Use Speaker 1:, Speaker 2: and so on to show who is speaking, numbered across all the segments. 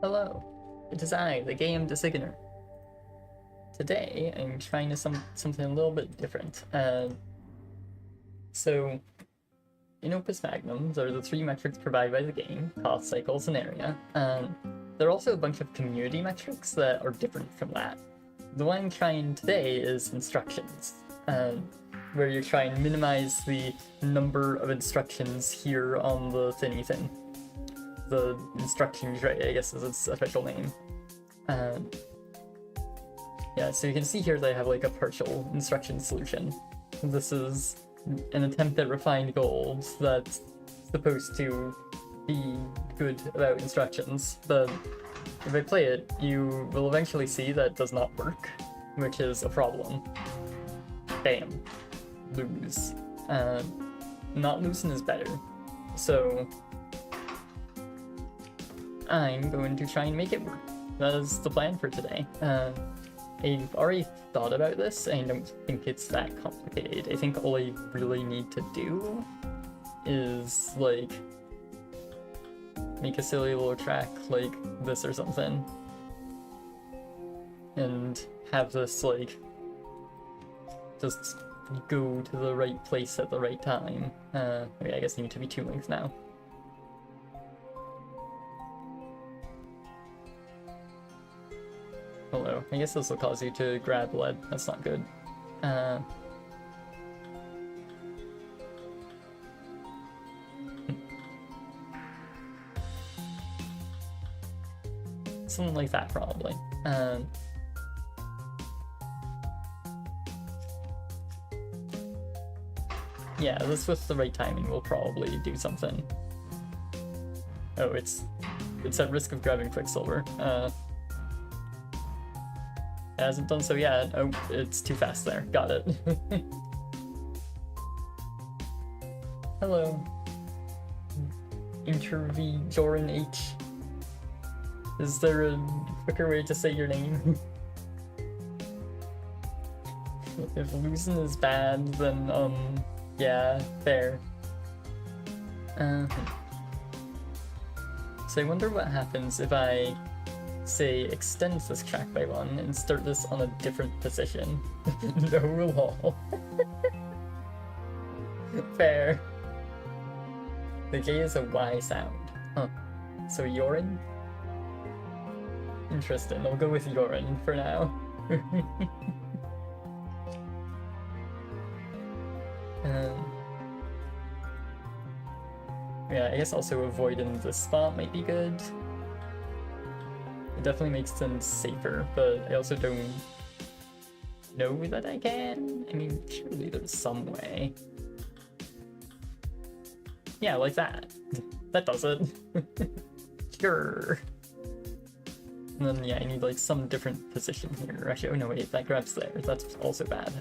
Speaker 1: Hello, it is I, the game designer. Today, I'm trying to something a little bit different. So, in Opus Magnum, there are the three metrics provided by the game, cost, cycles, and area. There are also a bunch of community metrics that are different from that. The one I'm trying today is instructions, where you try and minimize the number of instructions here on the thingy thing. The instruction tray, I guess is its official name. Yeah, so you can see here that I have like a partial instruction solution. This is an attempt at refined gold that's supposed to be good about instructions, but if I play it, you will eventually see that it does not work, which is a problem. Bam. Lose. Not losing is better. So I'm going to try and make it work. That is the plan for today. I've already thought about this, and I don't think it's that complicated. I think all I really need to do is, like, make a silly little track like this or something. And have this, like, just go to the right place at the right time. Okay, I guess I need to be two links now. Hello. I guess this will cause you to grab lead. That's not good. Something like that, probably. Yeah, this with the right timing will probably do something. Oh, it's at risk of grabbing Quicksilver. It hasn't done so yet. Oh, it's too fast there. Got it. Hello. Joran H. Is there a quicker way to say your name? If losing is bad, then, yeah, fair. So I wonder what happens if I say extend this track by one and start this on a different position. No lol. Fair. The J is a Y sound. Huh. So Yorin? Interesting, I'll go with Yorin for now. Yeah, I guess also avoiding this spot might be good. It definitely makes things safer, but I also don't know that I can. I mean, surely there's some way. Yeah, like that. That does it. Sure. And then, yeah, I need, like, some different position here. Actually, oh no, wait, that grabs there. That's also bad.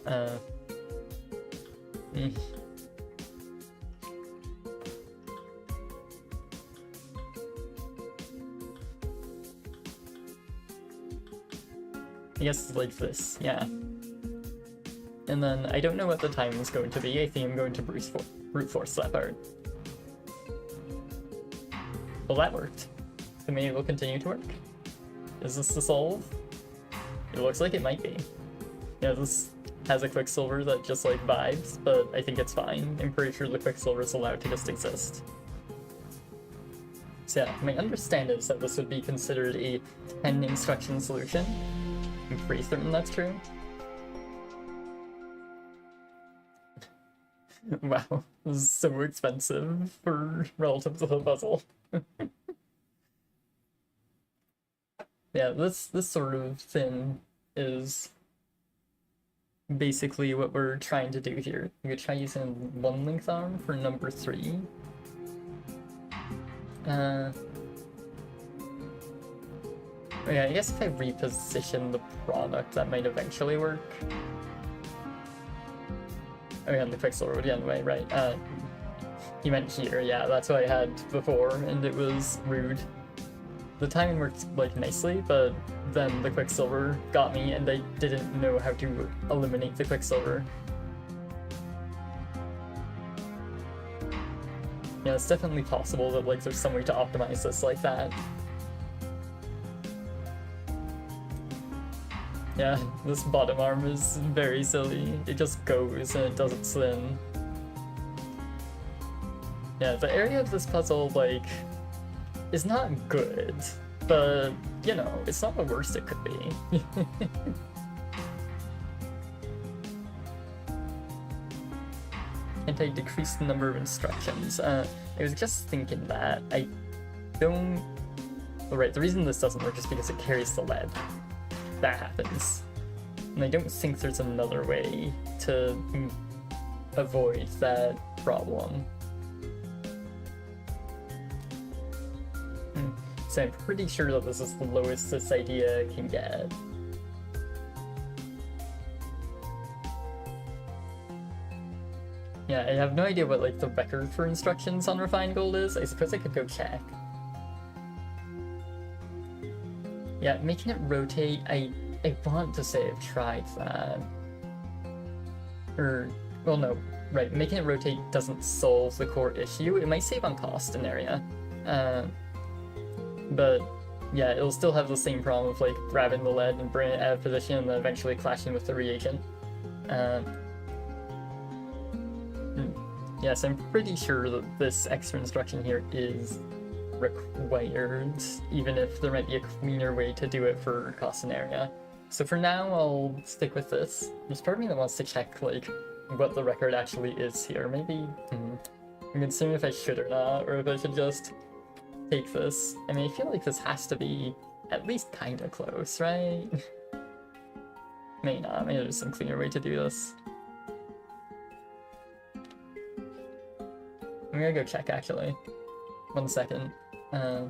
Speaker 1: I guess like this, yeah. And then I don't know what the time is going to be. I think I'm going to brute force that part. Well, that worked. So maybe it will continue to work. Is this the solve? It looks like it might be. Yeah, this has a Quicksilver that just like vibes, but I think it's fine. I'm pretty sure the Quicksilver is allowed to just exist. So yeah, my understanding is that this would be considered a 10 instruction solution. I'm pretty certain that's true. Wow, this is so expensive for relative to the puzzle. Yeah, this sort of thing is basically what we're trying to do here. We could try using one length arm for number 3. Yeah, I guess if I reposition the product, that might eventually work. Oh yeah, and the Quicksilver would get in the way, right? You meant here, yeah, that's what I had before, and it was rude. The timing worked, like, nicely, but then the Quicksilver got me, and I didn't know how to eliminate the Quicksilver. Yeah, it's definitely possible that, like, there's some way to optimize this like that. Yeah, this bottom arm is very silly. It just goes and it doesn't spin. Yeah, the area of this puzzle, like, is not good, but, you know, it's not the worst it could be. And I decreased the number of instructions. I was just thinking that I don't... Right, the reason this doesn't work is because it carries the lead. That happens. And I don't think there's another way to avoid that problem. So I'm pretty sure that this is the lowest this idea can get. Yeah, I have no idea what like the record for instructions on refined gold is. I suppose I could go check. Yeah, making it rotate, I want to say I've tried that. Or, well no, right, making it rotate doesn't solve the core issue. It might save on cost in area. But yeah, it'll still have the same problem of like grabbing the lead and bringing it out of position and then eventually clashing with the reagent. Yes, I'm pretty sure that this extra instruction here is required, even if there might be a cleaner way to do it for cost and area. So for now, I'll stick with this. There's part of me that wants to check like what the record actually is here. Maybe I'm considering if I should or not, or if I should just take this. I mean, I feel like this has to be at least kind of close, right? Maybe not. Maybe there's some cleaner way to do this. I'm gonna go check actually. 1 second. Yeah,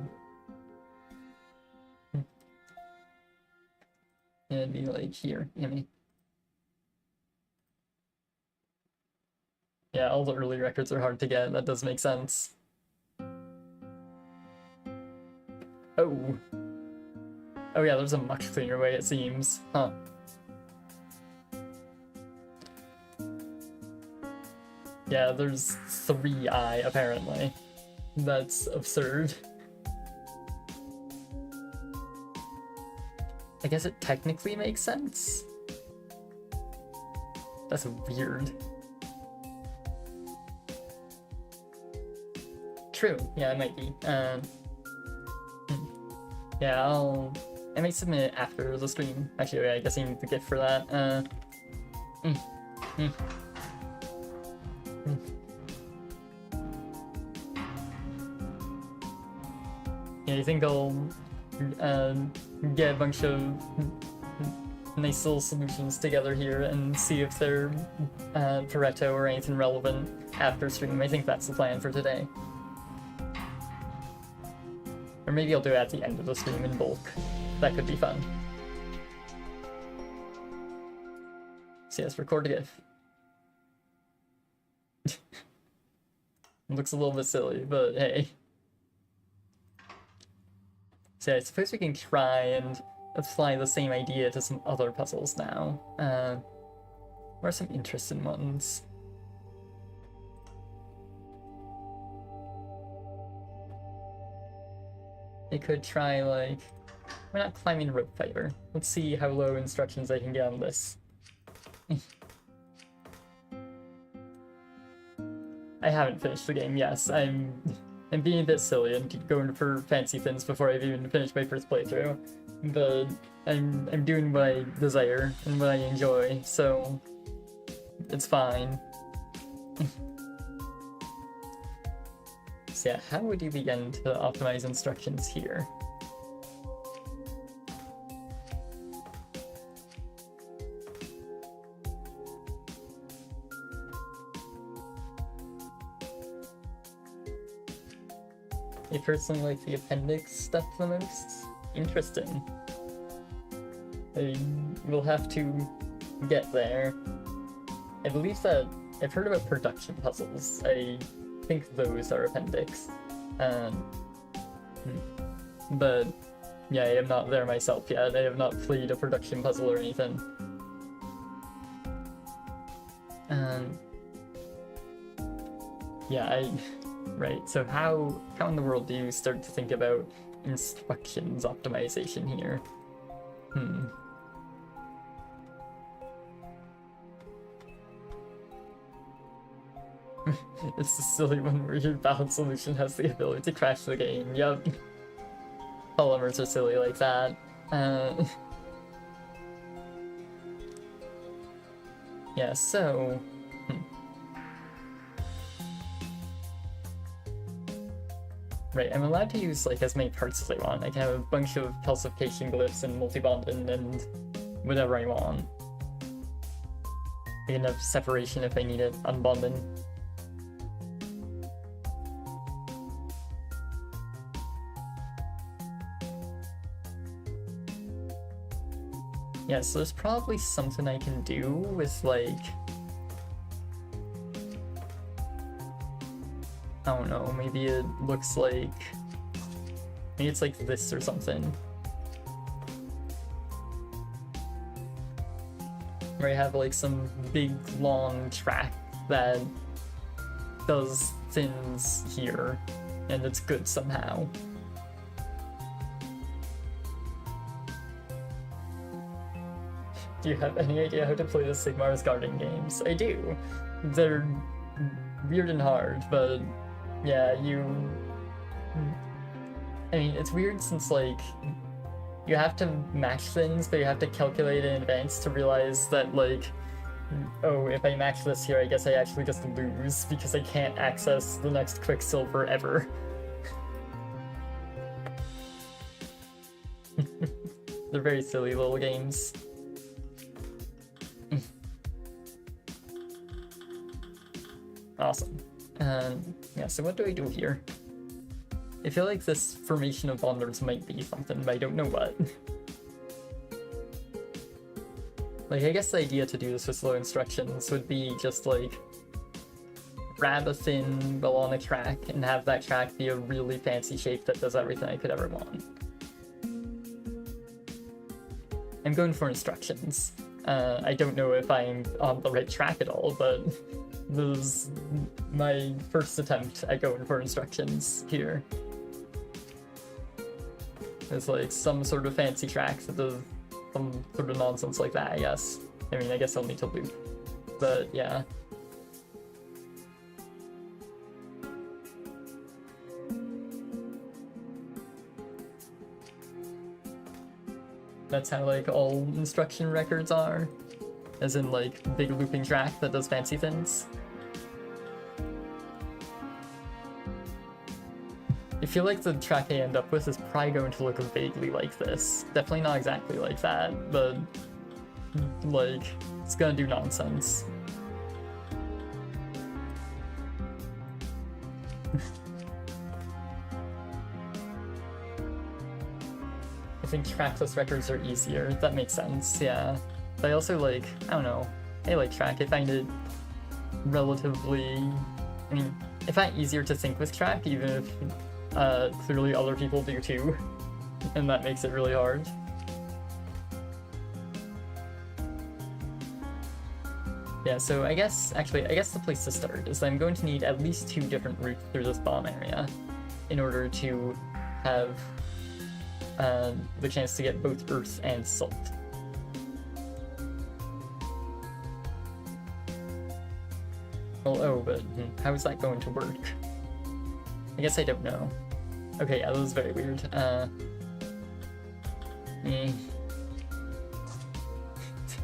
Speaker 1: it'd be like here, Yummy. Yeah, all the early records are hard to get, that does make sense. Oh. Oh yeah, there's a much cleaner way it seems. Huh. Yeah, there's 3i apparently. That's absurd. I guess it technically makes sense. That's weird. True, yeah, it might be. Yeah, I might submit it after the stream. Actually, yeah, I guess I need the gift for that. Yeah, you think I'll get a bunch of nice little solutions together here and see if they're Pareto or anything relevant after stream? I think that's the plan for today. Or maybe I'll do it at the end of the stream in bulk. That could be fun. So yes, record a GIF. Looks a little bit silly, but hey. So I suppose we can try and apply the same idea to some other puzzles now. What are some interesting ones? I could try, like, we're not climbing rope fiber. Let's see how low instructions I can get on this. I haven't finished the game, yes. I'm being a bit silly and going for fancy things before I've even finished my first playthrough. But I'm doing what I desire and what I enjoy, so it's fine. So yeah, how would you begin to optimize instructions here? I personally like the appendix stuff the most. Interesting. We'll have to get there. I believe that I've heard about production puzzles. I think those are appendix. But yeah, I am not there myself yet. I have not played a production puzzle or anything. Yeah, right, so how in the world do you start to think about instructions optimization here? It's the silly one where your balance solution has the ability to crash the game. Yep. Polymers are silly like that. Yeah, so... Right, I'm allowed to use like as many parts as I want. I can have a bunch of calcification glyphs and multi-bonding and whatever I want. I can have separation if I need it, unbonding. Yeah, so there's probably something I can do with like... I don't know, maybe it looks like... Maybe it's like this or something. Where I have like some big long track that does things here, and it's good somehow. Do you have any idea how to play the Sigmar's Garden games? I do. They're weird and hard, but yeah, I mean, it's weird since, like, you have to match things, but you have to calculate in advance to realize that, like, oh, if I match this here, I guess I actually just lose, because I can't access the next Quicksilver ever. They're very silly little games. Awesome. Yeah, so what do I do here? I feel like this formation of bonders might be something, but I don't know what. Like, I guess the idea to do this with slow instructions would be just, like, grab a fin while on a track and have that track be a really fancy shape that does everything I could ever want. I'm going for instructions. I don't know if I'm on the right track at all, but this is my first attempt at going for instructions here. It's like some sort of fancy track that does some sort of nonsense like that, I guess. I mean, I guess I'll need to loop, but yeah. That's how, like, all instruction records are. As in, like, big looping track that does fancy things. I feel like the track I end up with is probably going to look vaguely like this. Definitely not exactly like that, but, like, it's gonna do nonsense. I think trackless records are easier. That makes sense, yeah. But I also, like, I don't know. I like track. I find it relatively... I mean, I find it easier to sync with track, even if clearly other people do too. And that makes it really hard. Yeah, so I guess the place to start is that I'm going to need at least 2 different routes through this bomb area in order to have the chance to get both Earth and Salt. Well, oh, but how is that going to work? I guess I don't know. Okay, yeah, that was very weird.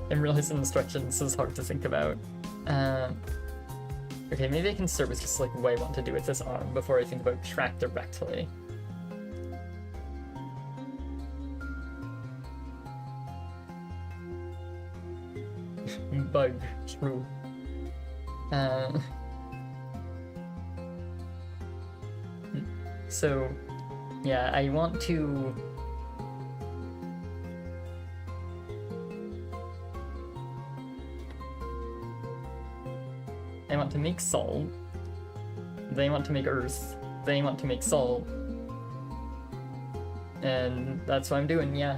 Speaker 1: I'm realizing instructions is hard to think about. Okay, maybe I can start with just like what I want to do with this arm before I think about track directly. Bug, true. So, yeah, I want to... I want to make salt, then I want to make earth, then I want to make salt, and that's what I'm doing, yeah.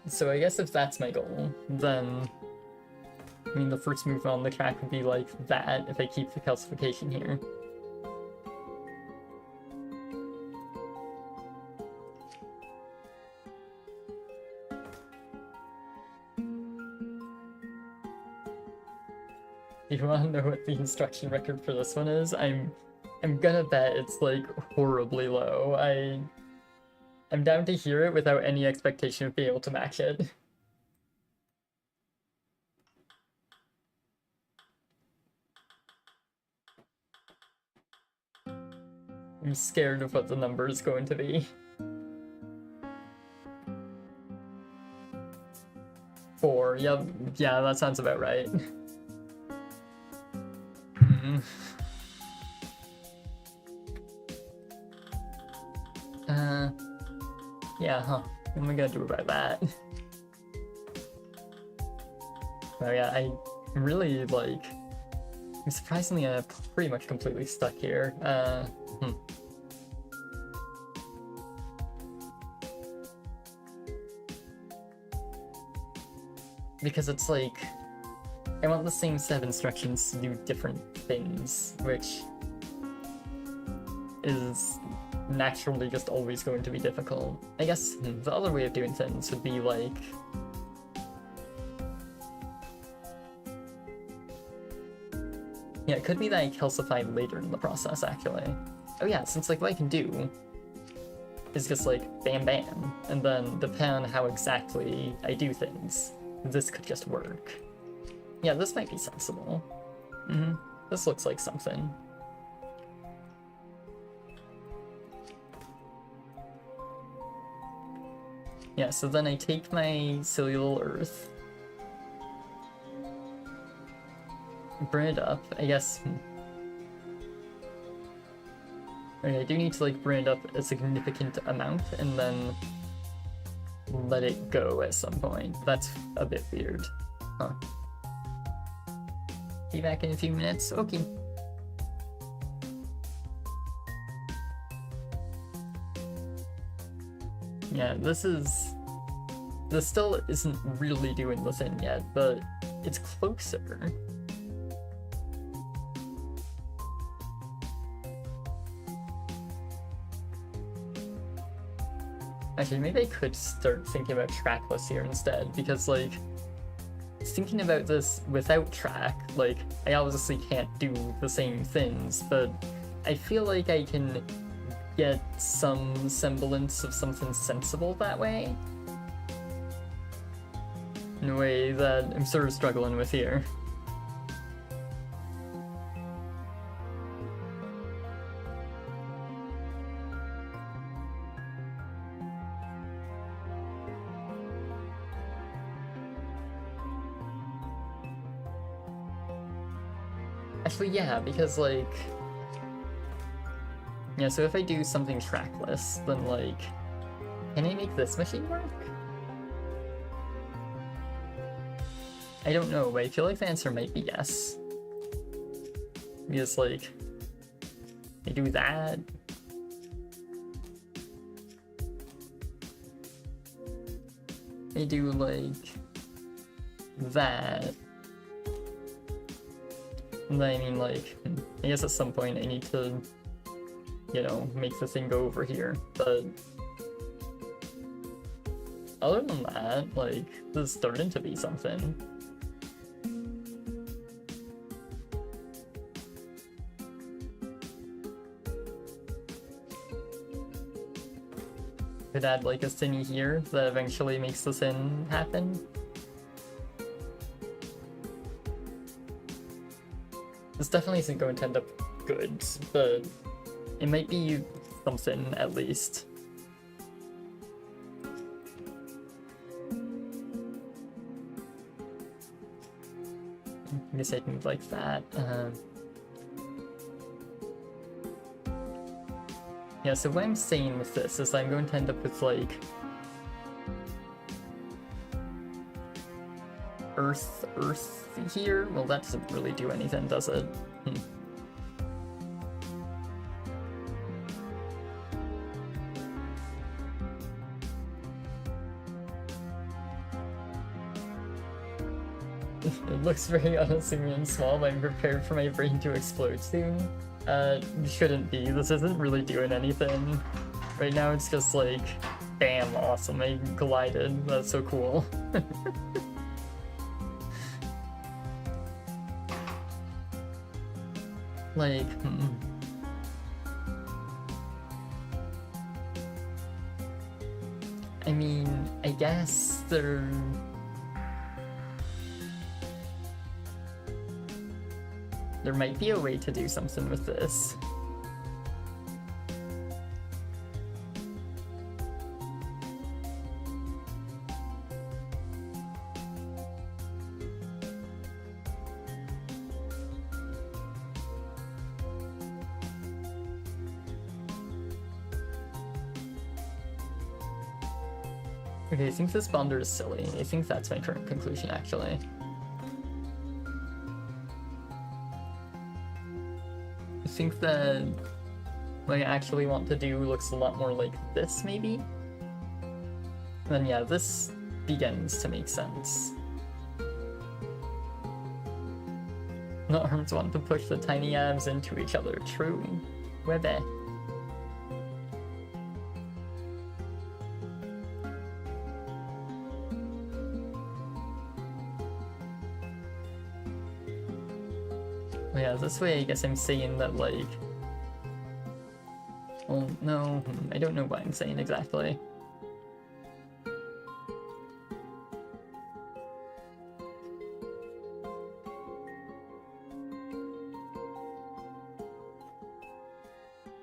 Speaker 1: So I guess if that's my goal, then, I mean, the first move on the track would be like that if I keep the calcification here. You wanna know what the instruction record for this one is? I'm gonna bet it's like horribly low. I'm down to hear it without any expectation of being able to match it. I'm scared of what the number is going to be. 4. Yep. Yeah, that sounds about right. Yeah, huh. What am I gonna do about that? Oh yeah, I really, like... I'm surprisingly pretty much completely stuck here. Because it's like... I want the same set of instructions to do different things, which is naturally just always going to be difficult. I guess the other way of doing things would be like... Yeah, it could be that I calcify later in the process, actually. Oh yeah, since like what I can do is just like bam bam, and then depending on how exactly I do things, this could just work. Yeah, this might be sensible. This looks like something. Yeah, so then I take my cellular earth, burn it up, I guess. Okay, I do need to like burn it up a significant amount and then let it go at some point. That's a bit weird. Huh. Be back in a few minutes. Okay. Yeah, this still isn't really doing the thing yet, but it's closer. Actually, maybe I could start thinking about trackless here instead, because like, thinking about this without track, like, I obviously can't do the same things, but I feel like I can get some semblance of something sensible that way. In a way that I'm sort of struggling with here. Actually, yeah, because like... Yeah, so if I do something trackless, then like... Can I make this machine work? I don't know, but I feel like the answer might be yes. Because like... I do that... I do like... that... And then I mean like... I guess at some point I need to... you know, make the thing go over here, but... Other than that, like, this is starting to be something. Could add like a thingy here that eventually makes the thing happen. This definitely isn't going to end up good, but it might be something at least. I guess I can move like that. Yeah, so what I'm saying with this is I'm going to end up with like Earth here. Well, that doesn't really do anything, does it? It looks very unassuming and small, but I'm prepared for my brain to explode soon. Shouldn't be. This isn't really doing anything. Right now it's just like, bam, awesome, I glided. That's so cool. Like, I mean, I guess there might be a way to do something with this. Okay, I think this bonder is silly. I think that's my current conclusion, actually. I think that what I actually want to do looks a lot more like this, maybe? And then yeah, this begins to make sense. Not arms want to push the tiny abs into each other, true. Webbe. Yeah, this way I guess I'm saying that, like... Well, no, I don't know what I'm saying exactly.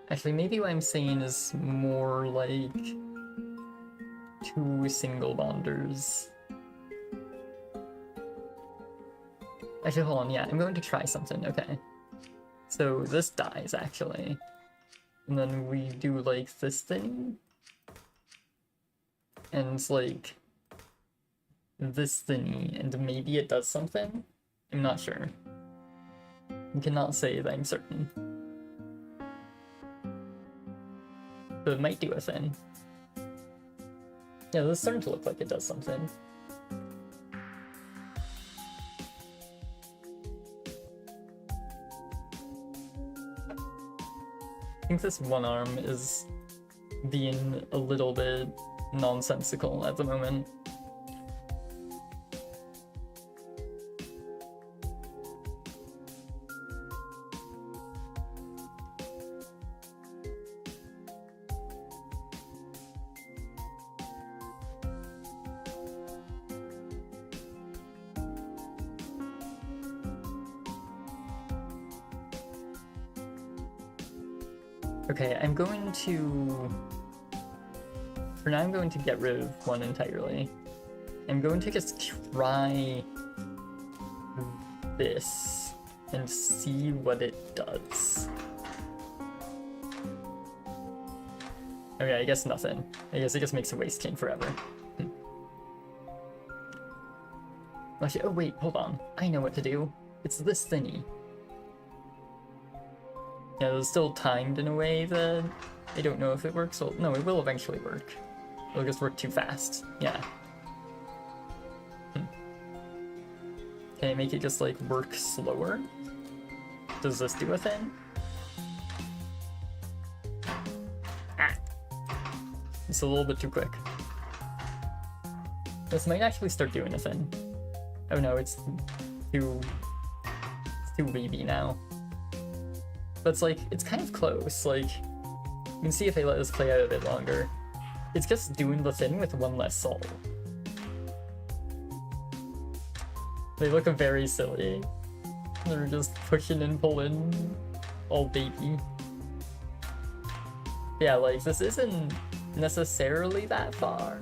Speaker 1: Actually, maybe what I'm saying is more like 2 single bonders. Actually, hold on, yeah, I'm going to try something, okay. So this dies, actually. And then we do, like, this thing. And, like, this thingy, and maybe it does something? I'm not sure. I cannot say that I'm certain. But it might do a thing. Yeah, this is starting to look like it does something. I think this one arm is being a little bit nonsensical at the moment. Okay, I'm going to... For now, I'm going to get rid of one entirely. I'm going to just try this and see what it does. Okay, I guess nothing. I guess it just makes a waste chain forever. Actually, oh wait, hold on. I know what to do. It's this thingy. Yeah, it's still timed in a way that I don't know if it works. Well, no, it will eventually work. It'll just work too fast. Yeah. Can I make it just, like, work slower? Does this do a thing? Ah! It's a little bit too quick. This might actually start doing a thing. Oh no, it's too wavy now. But it's like, it's kind of close, like, you can see if I let this play out a bit longer. It's just doing the thing with one less soul. They look very silly. They're just pushing and pulling all baby. Yeah, like, this isn't necessarily that far.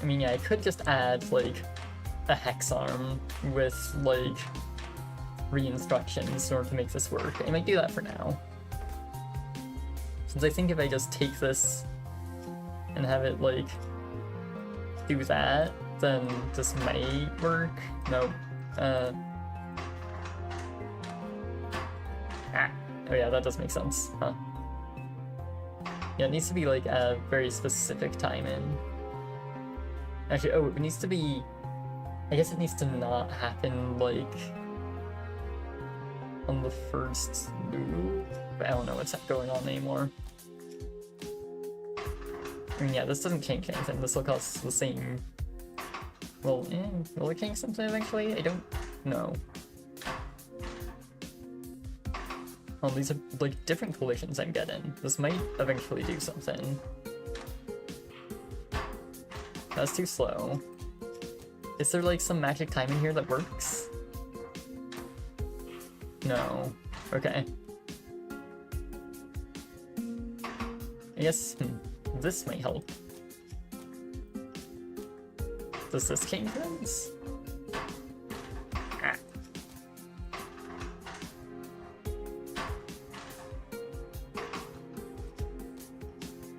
Speaker 1: I mean, yeah, I could just add, like, a hex arm with, like, 3 instructions in order to make this work. I might do that for now. Since I think if I just take this and have it, like, do that, then this might work. Nope. Oh yeah, that does make sense, huh? Yeah, it needs to be, like, a very specific timing. Actually, oh, it needs to be... I guess it needs to not happen, like, on the first move. But I don't know what's going on anymore. I mean, yeah, this doesn't change anything. This will cost the same Well, will it change something eventually? I don't know. Well, these are like different collisions I'm getting. This might eventually do something. That's too slow. Is there like some magic timing here that works? No. Okay. I guess this might help. Does this change things? Ah.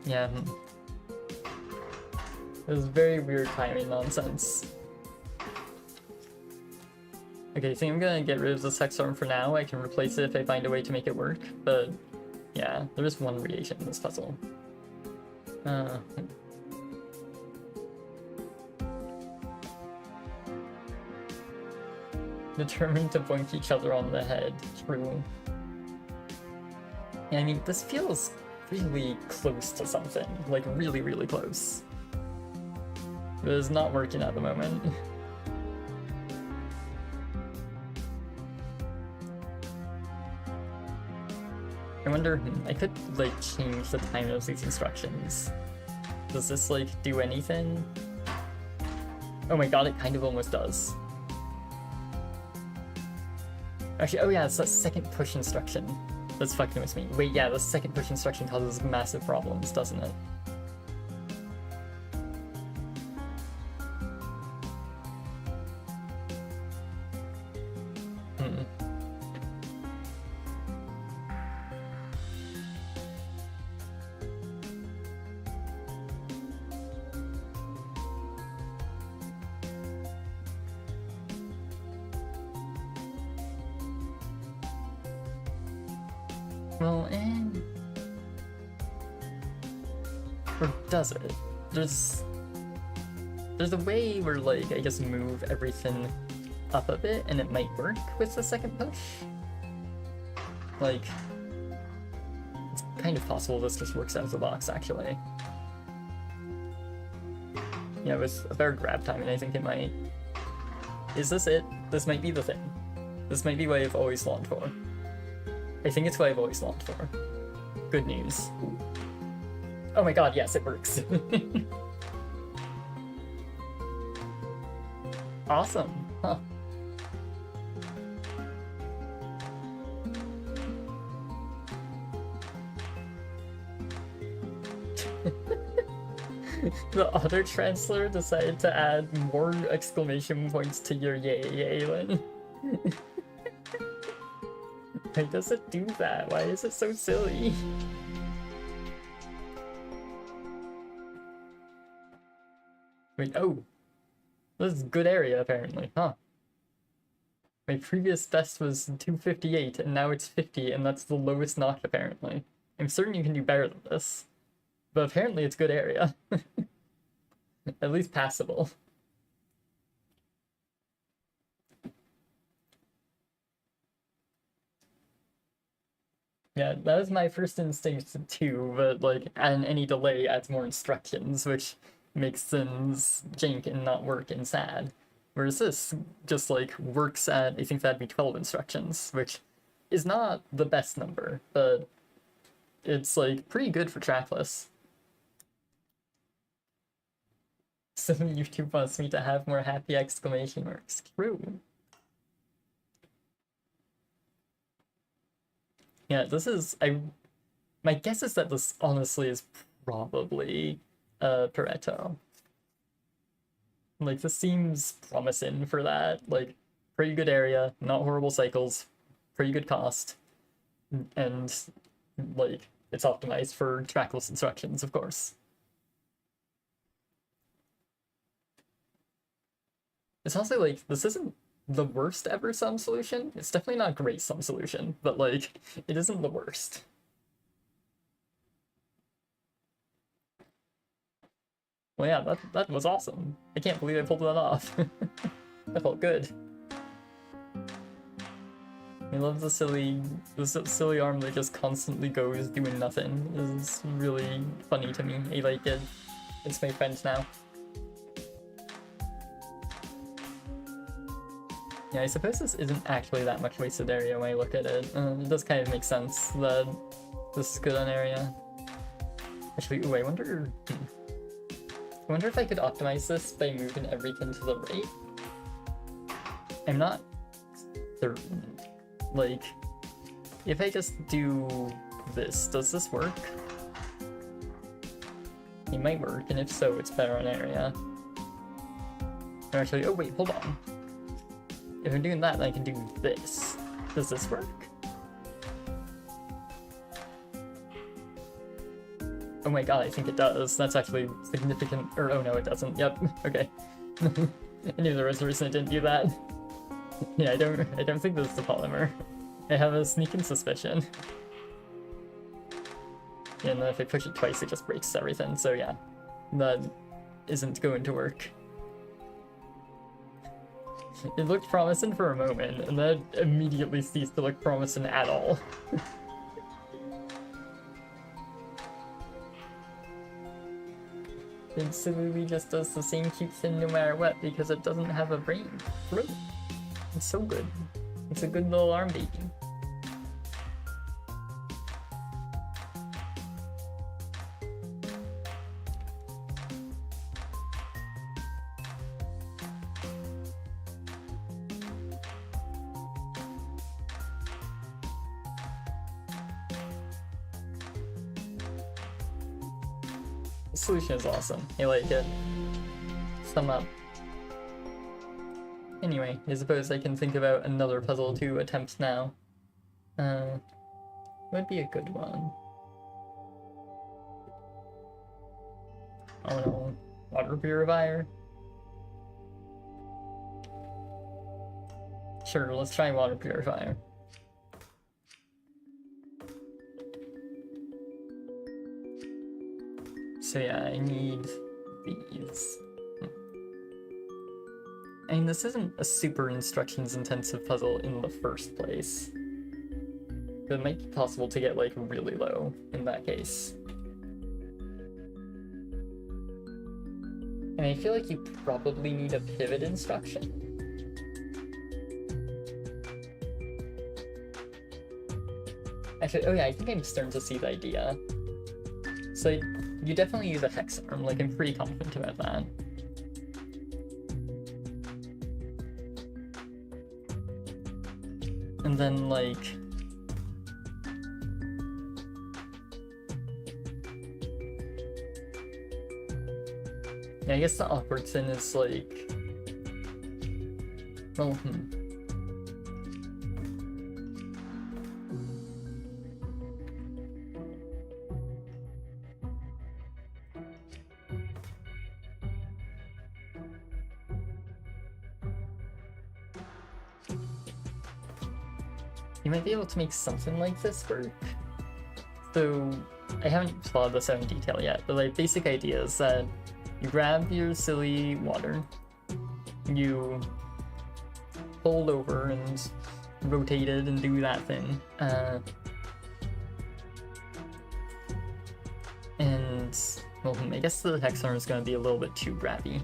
Speaker 1: Yeah. It was very weird timing nonsense. Okay, I think I'm gonna get rid of the sex arm for now. I can replace it if I find a way to make it work, but yeah, there is one reagent in this puzzle. Determined to boink each other on the head. True. Yeah, I mean, this feels really close to something. Like, really, really close. But it's not working at the moment. I wonder, I could, like, change the time of these instructions. Does this, like, do anything? Oh my god, it kind of almost does. Actually, oh yeah, it's that second push instruction that's fucking with me. Wait, yeah, the second push instruction causes massive problems, doesn't it? Well, or does it? There's a way where, like, I just move everything up a bit and it might work with the second push. Like, it's kind of possible this just works out of the box, actually. Yeah, with a better grab timing, I think it might. Is this it? This might be the thing. This might be what I've always longed for. I think it's what I've always longed for. Good news. Oh my god, yes, it works. Awesome. Huh. The auto-translator decided to add more exclamation points to your yay, Aylin. Why does it do that? Why is it so silly? Wait, oh! This is a good area, apparently, huh? My previous best was 258, and now it's 50, and that's the lowest notch, apparently. I'm certain you can do better than this. But apparently it's good area. At least passable. Yeah, that was my first instinct too, but like, and any delay adds more instructions, which makes things jank and not work and sad. Whereas this just like works at, I think that'd be 12 instructions, which is not the best number, but it's like pretty good for trackless. So YouTube wants me to have more happy exclamation marks. True. Yeah, this is, my guess is that this honestly is probably Pareto. Like, this seems promising for that. Like, pretty good area, not horrible cycles, pretty good cost, and like, it's optimized for trackless instructions, of course. It's also like, this isn't the worst ever sum solution. It's definitely not great sum solution, but like, it isn't the worst. Well, yeah, that was awesome. I can't believe I pulled that off. That felt good. I love the silly arm that just constantly goes doing nothing. It's really funny to me. I like it. It's my friend now. Yeah, I suppose this isn't actually that much wasted area when I look at it. It does kind of make sense that this is good on area. Actually, ooh, I wonder if I could optimize this by moving everything to the right. I'm not certain. Like, if I just do this, does this work? It might work, and if so, it's better on area. Or actually, oh wait, hold on. If I'm doing that, then I can do this. Does this work? Oh my god, I think it does. That's actually significant. Or, oh no, it doesn't. Yep, okay. I knew there was a reason it didn't do that. Yeah, I don't think this is the polymer. I have a sneaking suspicion. And then if I push it twice, it just breaks everything. So yeah, that isn't going to work. It looked promising for a moment, and then immediately ceased to look promising at all. It absolutely just does the same cute thing no matter what, because it doesn't have a brain. Really? It's so good. It's a good little arm baby. The solution is awesome. I like it. Sum up. Anyway, I suppose I can think about another puzzle to attempt now. Would be a good one. Oh no, water purifier? Sure, let's try water purifier. So yeah, I need these. I mean, this isn't a super instructions-intensive puzzle in the first place. But it might be possible to get, like, really low in that case. And I feel like you probably need a pivot instruction. Actually, oh yeah, I think I'm starting to see the idea. So you definitely use a hex arm, like I'm pretty confident about that. And then like... yeah, I guess the awkward thing is like... well, you might be able to make something like this work. So, I haven't plotted this out in detail yet, but like basic idea is that you grab your silly water, you fold over and rotate it and do that thing. And, well, I guess the hex arm is going to be a little bit too grabby.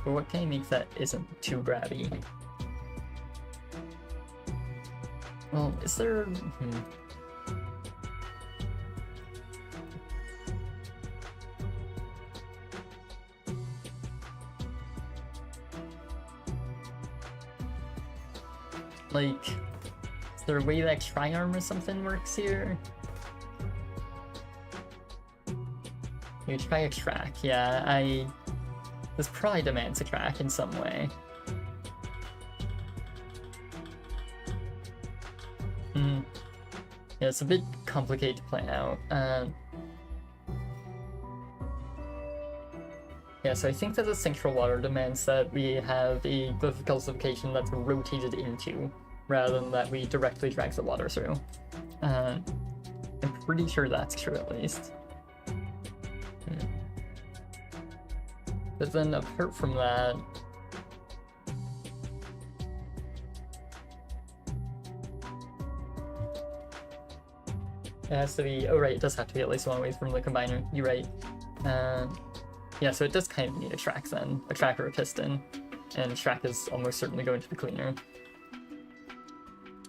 Speaker 1: But what can I make that isn't too grabby? Well, is there... like, is there a way that tri-arm or something works here? You try a track, yeah, this probably demands a track in some way. Yeah, it's a bit complicated to plan out. Yeah, so I think that the central water demands that we have a glyph calcification that's rotated into, rather than that we directly drag the water through. I'm pretty sure that's true, at least. But then apart from that... It has to be, oh right, it does have to be at least one away from the combiner, you're right. Yeah, so it does kind of need a track then, a track or a piston, and track is almost certainly going to be cleaner.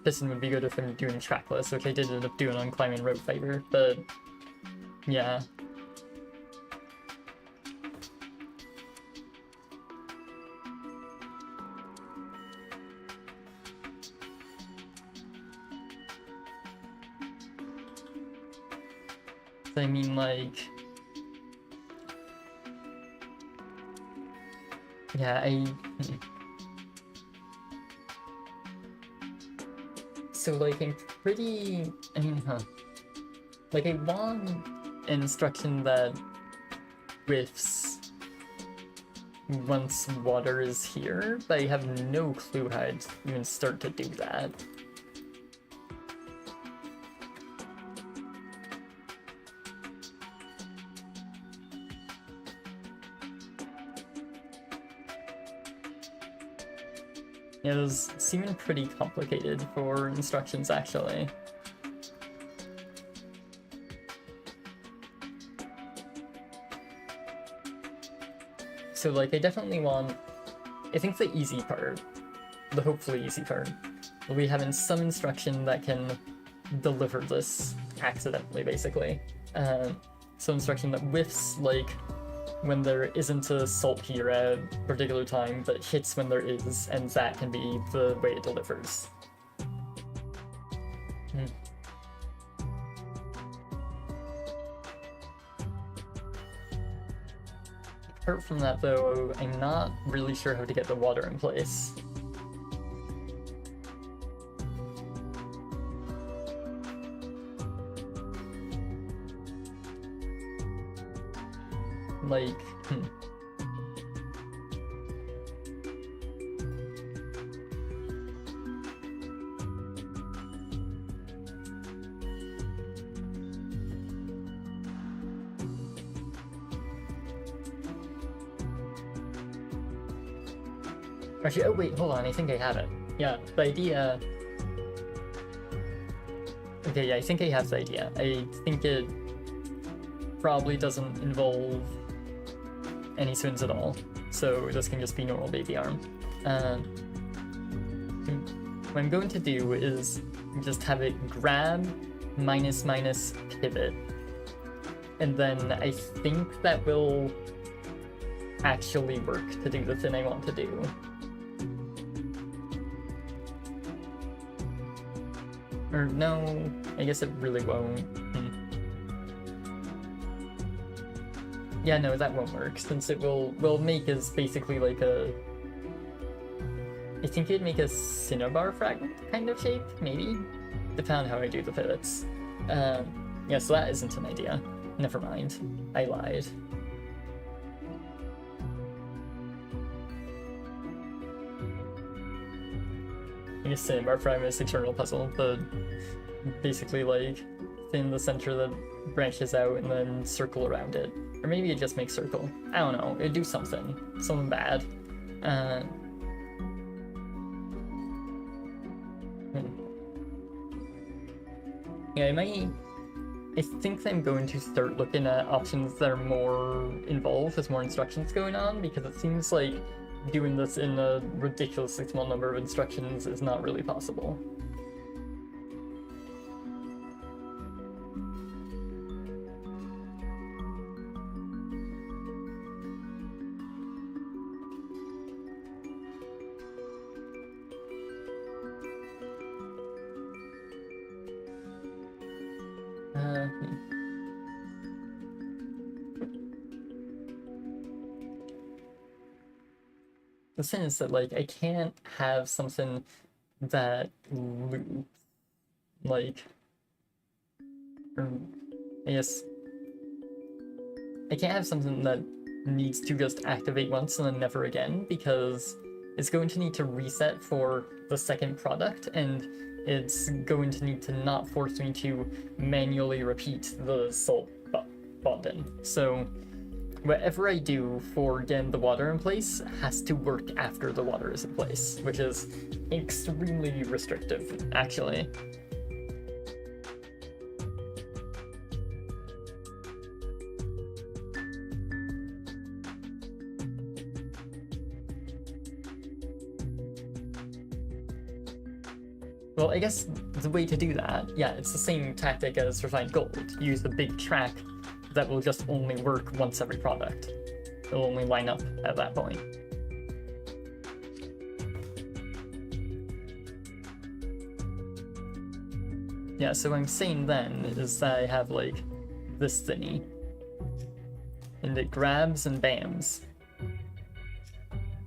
Speaker 1: Piston would be good if I'm doing trackless, which I did end up doing on climbing rope fiber, but yeah. I mean, like, yeah, so, like, I'm pretty, I mean, like, I want an instruction that whiffs once water is here, but I have no clue how to even start to do that. Yeah, those seem pretty complicated for instructions, actually. So, like, I definitely want... I think the easy part, the hopefully easy part, will be having some instruction that can deliver this accidentally, basically. Some instruction that whiffs, like, when there isn't a salt here at a particular time, but hits when there is, and that can be the way it delivers. Apart from that, though, I'm not really sure how to get the water in place. Like, Actually, oh wait, hold on, I think I have it. Yeah, the idea... Okay, yeah, I think I have the idea. I think it probably doesn't involve any swings at all, so this can just be normal baby arm. What I'm going to do is just have it grab minus minus pivot, and then I think that will actually work to do the thing I want to do. Or no, I guess it really won't. Yeah, no, that won't work, since it will make us basically like a... I think it'd make a cinnabar fragment kind of shape, maybe? Depending on how I do the pivots. Yeah, so that isn't an idea. Never mind. I lied. I guess cinnabar fragment is eternal puzzle, the basically like in the center that branches out and then circle around it. Or maybe it just makes circle. I don't know. It'd do something. Something bad. Yeah, I think I'm going to start looking at options that are more involved with more instructions going on, because it seems like doing this in a ridiculously small number of instructions is not really possible. The thing is that, like, I can't have something that loops, like, or, I guess, I can't have something that needs to just activate once and then never again, because it's going to need to reset for the second product, and it's going to need to not force me to manually repeat the salt bonding. So whatever I do for getting the water in place has to work after the water is in place, which is extremely restrictive, actually. Well, I guess the way to do that, yeah, it's the same tactic as refined gold. Use the big track that will just only work once every product. It'll only line up at that point. Yeah, so what I'm saying then is that I have like this thingy. And it grabs and bams.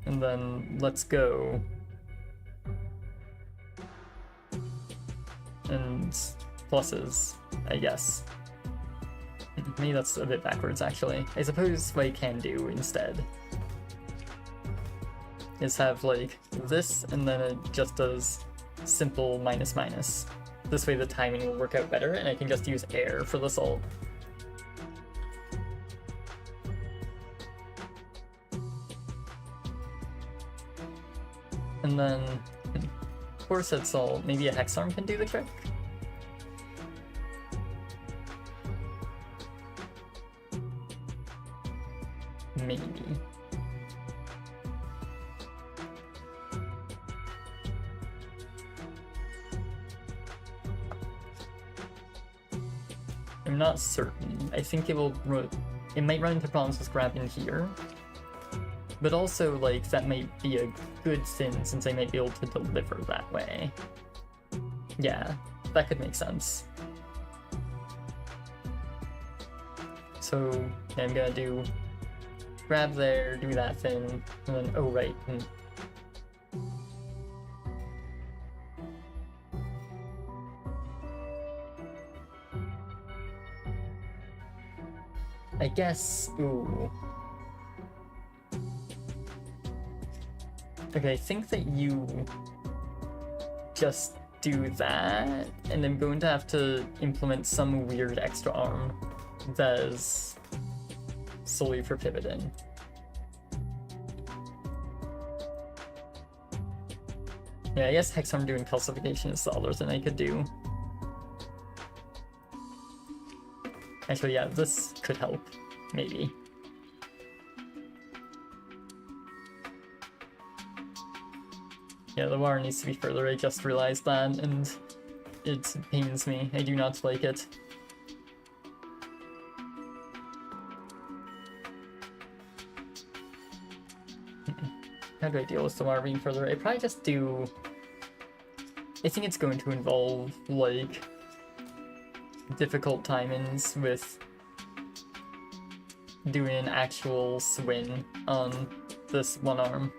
Speaker 1: And then let's go. And pluses, I guess. Maybe that's a bit backwards, actually. I suppose what I can do instead is have, like, this, and then it just does simple minus minus. This way the timing will work out better, and I can just use air for the salt. And then, for said salt, maybe a hex arm can do the trick? Maybe. I'm not certain. I think it might run into problems with grabbing here. But also, like, that might be a good thing since I might be able to deliver that way. Yeah, that could make sense. So, yeah, I'm gonna do grab there, do that thing, and then, oh right. I guess, ooh. Okay, I think that you just do that, and I'm going to have to implement some weird extra arm that is solely for pivoting. Yeah, I guess hex arm doing calcification is the other thing I could do. Actually, yeah, this could help, maybe. Yeah, the wire needs to be further, I just realized that, and it pains me. I do not like it. How do I deal with the wire being further? I probably just do... I think it's going to involve, like, difficult timings with doing an actual swing on this one arm.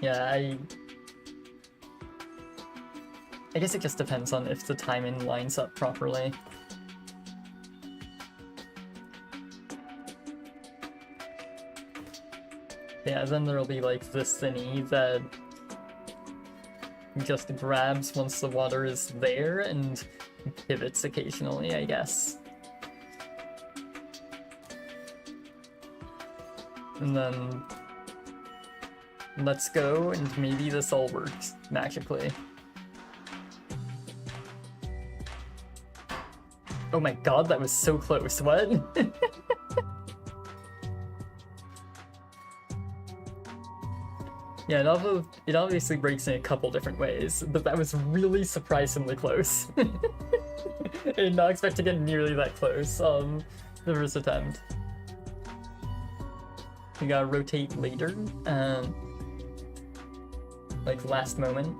Speaker 1: Yeah, I guess it just depends on if the timing lines up properly. Yeah, then there'll be like this thingy that just grabs once the water is there and pivots occasionally, I guess. And then let's go, and maybe this all works magically. Oh my god, that was so close, what? Yeah, it obviously breaks in a couple different ways, but that was really surprisingly close. I did not expect to get nearly that close the first attempt. We gotta rotate later, like last moment.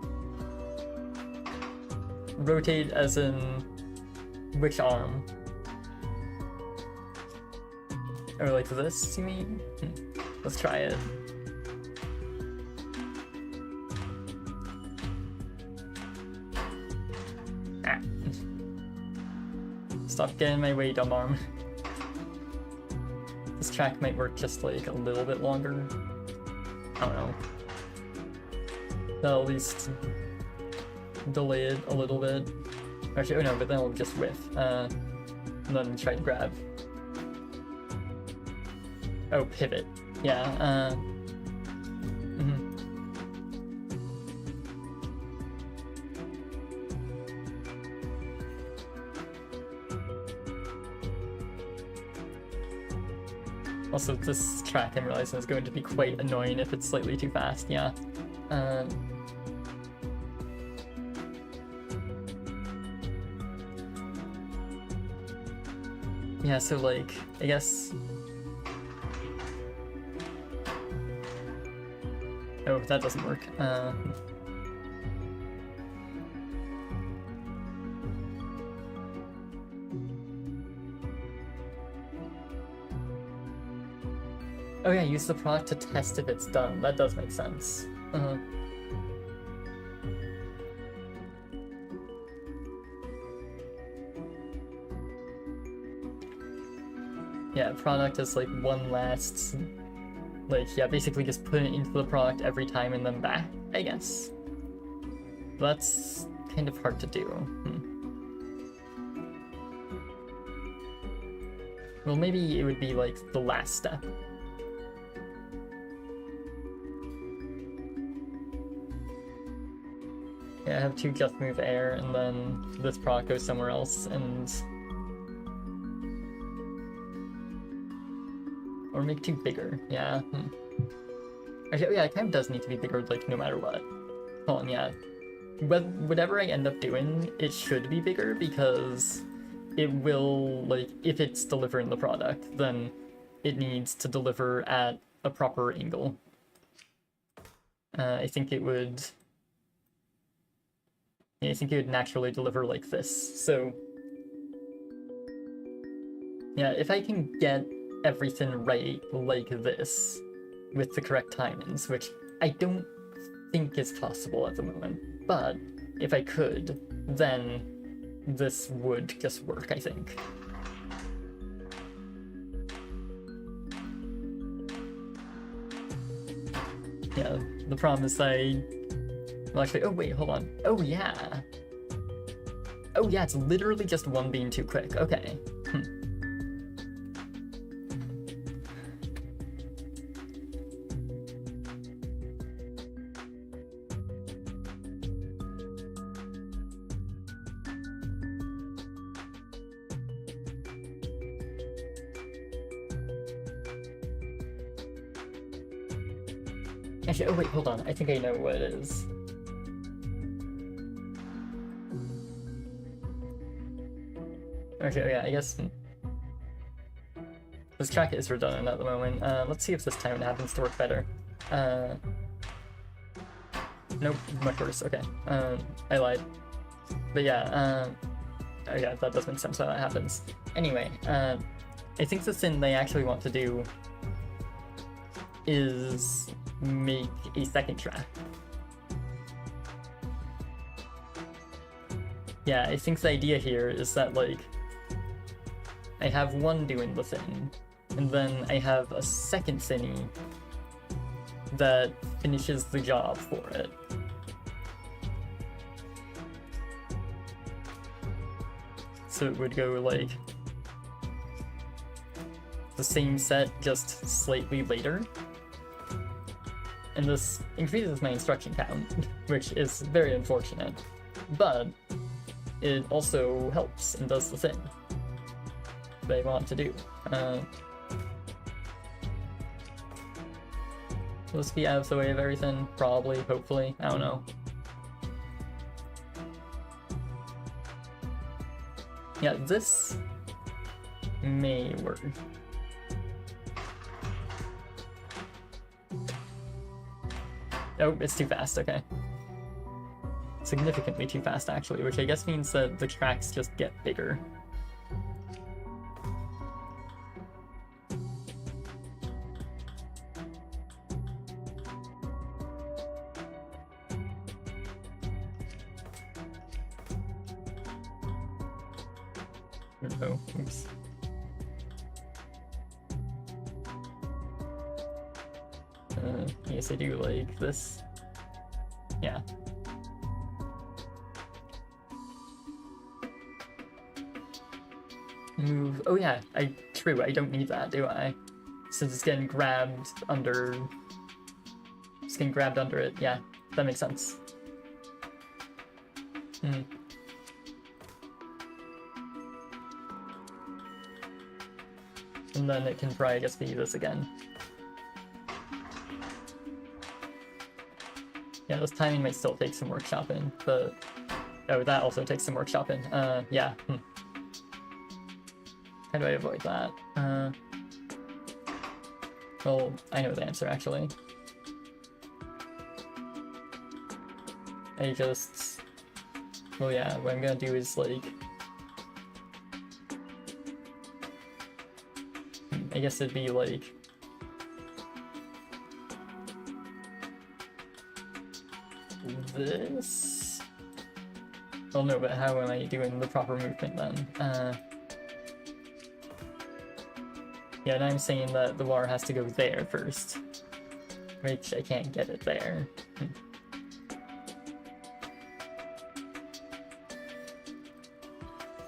Speaker 1: Rotate as in which arm? Or like this, you mean? Let's try it. Ah. Stop getting in my way, dumb arm. This track might work just like a little bit longer. I don't know. That'll at least delay it a little bit. Actually, oh no, but then we'll just whiff. And then try to grab. Oh, pivot. Yeah, Also, this track I'm realizing is going to be quite annoying if it's slightly too fast, yeah. Yeah, so like, I guess... Oh, that doesn't work. Oh yeah, use the product to test if it's done. That does make sense. Yeah, product is like one last... Like, yeah, basically just put it into the product every time and then back, I guess. That's kind of hard to do. Well, maybe it would be like the last step. Yeah, I have two just move air, and then this product goes somewhere else, and... Or make two bigger, yeah. Actually, yeah, it kind of does need to be bigger, like, no matter what. Hold on, yeah. Whatever I end up doing, it should be bigger, because it will, like, if it's delivering the product, then it needs to deliver at a proper angle. I think it would... Yeah, I think it would naturally deliver like this, so... Yeah, if I can get everything right like this, with the correct timings, which I don't think is possible at the moment, but if I could, then this would just work, I think. Yeah, the problem is well, actually, oh wait, hold on. Oh yeah! Oh yeah, it's literally just one being too quick, okay. Actually, oh wait, hold on. I think I know what it is. Okay, yeah, I guess... This track is redundant at the moment. Let's see if this time it happens to work better. Nope, much worse, okay. I lied. But yeah, oh yeah, that does make sense how that happens. Anyway, I think the thing they actually want to do is make a second track. Yeah, I think the idea here is that, like, I have one doing the thing, and then I have a second thingy that finishes the job for it. So it would go, like, the same set, just slightly later. And this increases my instruction count, which is very unfortunate. But it also helps and does the thing they want to do. Will this be out of the way of everything? Probably, hopefully, I don't know. Yeah, this may work. Oh, it's too fast, okay. Significantly too fast, actually, which I guess means that the tracks just get bigger. Oh, oops. Yes, I do like this. Yeah. Move. Oh yeah, true, I don't need that, do I? Since it's getting grabbed under... It's getting grabbed under it, yeah. That makes sense. And then it can probably just be this again. Yeah, this timing might still take some workshopping, but... Oh, that also takes some workshopping. Yeah. How do I avoid that? Well, I know the answer, actually. I just... Well, yeah, what I'm gonna do is, like... I guess it'd be, like... this? Well, no, but how am I doing the proper movement then? Yeah, and I'm saying that the water has to go there first. Which I can't get it there.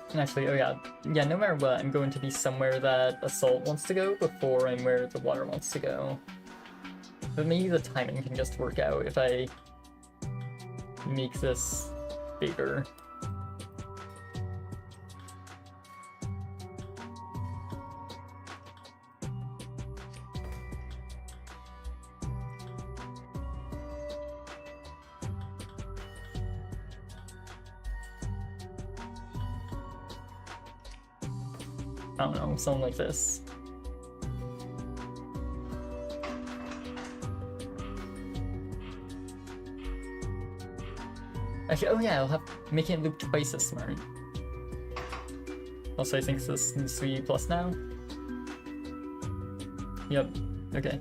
Speaker 1: And actually, oh yeah, no matter what, I'm going to be somewhere that Assault wants to go before I'm where the water wants to go. But maybe the timing can just work out if I make this bigger. I don't know, something like this. Actually, oh yeah, I'll have making it loop twice as smart. Also, I think this needs to be plus now. Yep. Okay.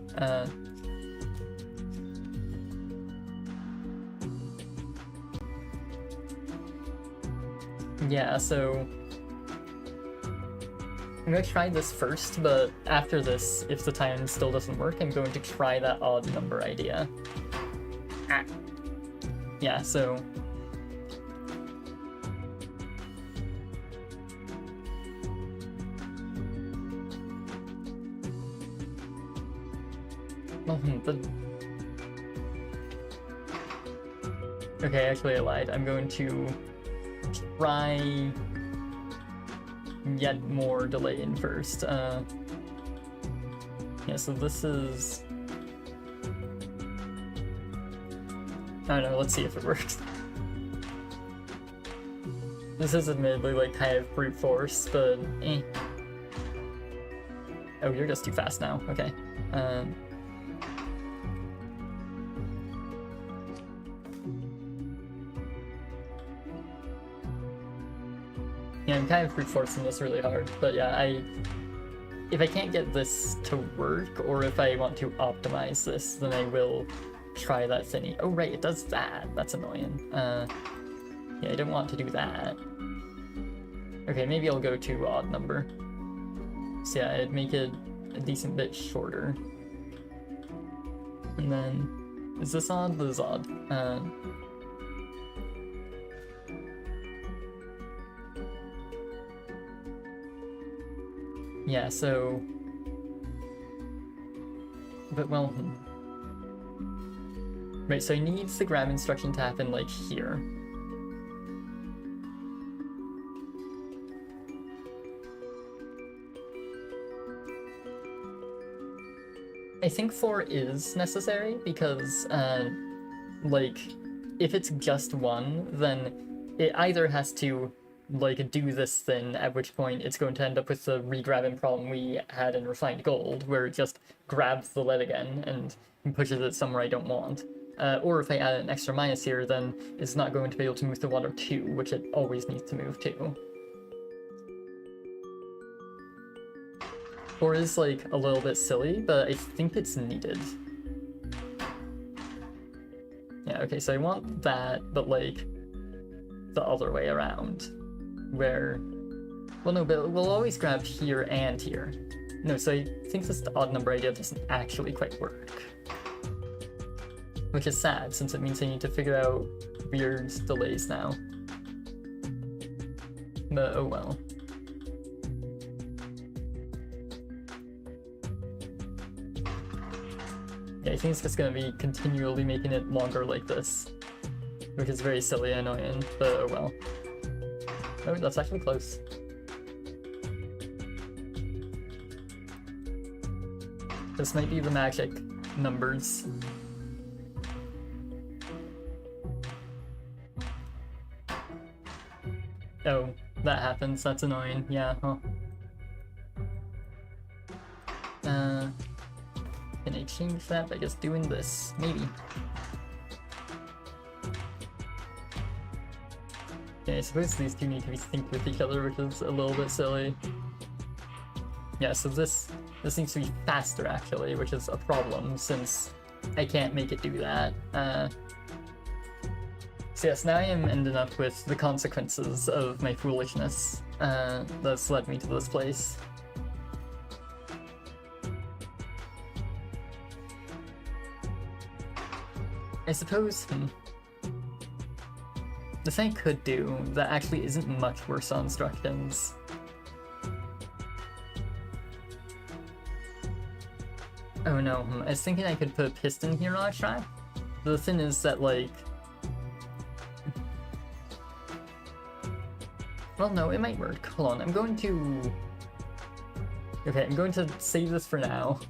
Speaker 1: Yeah, so I'm going to try this first, but after this, if the time still doesn't work, I'm going to try that odd number idea. Ah. Yeah, so... Well, Okay, actually I lied. I'm going to try... yet more delay in first. Yeah, so this is... I don't know, let's see if it works. This is admittedly like kind of brute force, but eh. Oh, you're just too fast now. Okay. Yeah, I'm kind of brute forcing this really hard, but yeah, if I can't get this to work, or if I want to optimize this, then I will try that thingy. Oh right, it does that. That's annoying. Yeah, I don't want to do that. Okay, maybe I'll go to odd number. So yeah, I'd make it a decent bit shorter. And then, is this odd? This is odd. Yeah, so... But, well... Right, so I need the grab instruction to happen, like, here. I think 4 is necessary, because, like, if it's just 1, then it either has to like do this thing, at which point it's going to end up with the re-grabbing problem we had in Refined Gold, where it just grabs the lead again and pushes it somewhere I don't want. Or if I add an extra minus here, then it's not going to be able to move the water to, which it always needs to move to. Or is like a little bit silly, but I think it's needed. Yeah, okay, so I want that, but like the other way around. Where, well no, but we'll always grab here and here. No, so I think this odd number idea doesn't actually quite work. Which is sad, since it means I need to figure out weird delays now. But oh well. Yeah, I think it's just gonna be continually making it longer like this. Which is very silly and annoying, but oh well. Oh, that's actually close. This might be the magic numbers. Oh, that happens. That's annoying. Yeah, huh. Can I change that by just doing this? Maybe. Yeah, I suppose these two need to be synced with each other, which is a little bit silly. Yeah, so this needs to be faster, actually, which is a problem, since I can't make it do that. So yes, now I am ending up with the consequences of my foolishness that's led me to this place. I suppose, the thing I could do that actually isn't much worse on instructions. Oh no, I was thinking I could put a piston here on a track. The thing is that, like... Well, no, it might work. Hold on, I'm going to... Okay, I'm going to save this for now,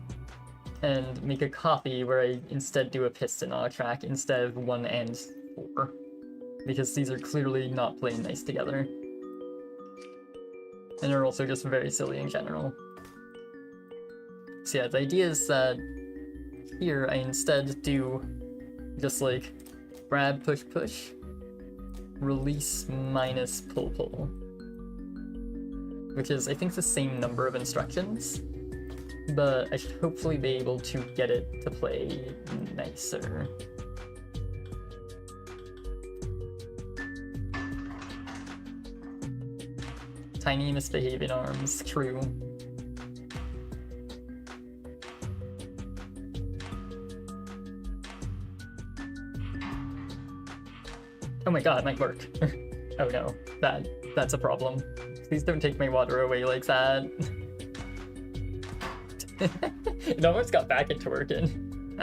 Speaker 1: and make a copy where I instead do a piston on a track instead of 1 and 4. Because these are clearly not playing nice together. And are also just very silly in general. So yeah, the idea is that here I instead do just like grab, push, push, release minus pull, pull. Which is, I think, the same number of instructions, but I should hopefully be able to get it to play nicer. Tiny misbehaving arms, true. Oh my god, it might work. Oh no, that's a problem. Please don't take my water away like that. It almost got back into working.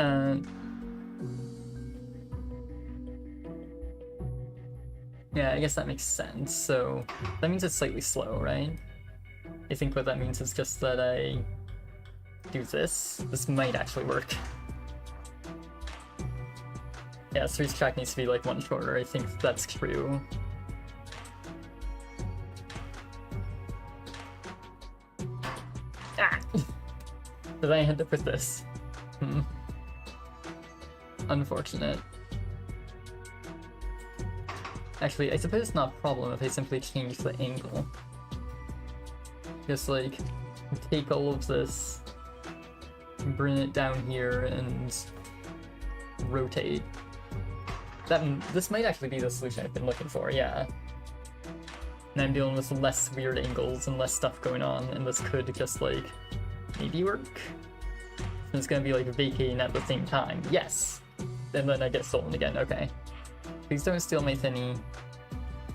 Speaker 1: Yeah, I guess that makes sense. So that means it's slightly slow, right? I think what that means is just that I do this. This might actually work. Yeah, so each track needs to be like 1 shorter. I think that's true. Ah! But I end up with this. Unfortunate. Actually, I suppose it's not a problem if I simply change the angle. Just like, take all of this, bring it down here, and rotate. This might actually be the solution I've been looking for, yeah. And I'm dealing with less weird angles and less stuff going on, and this could just, like, maybe work? And it's gonna be, like, vacating at the same time. Yes! And then I get stolen again, okay. Please don't steal my thingy.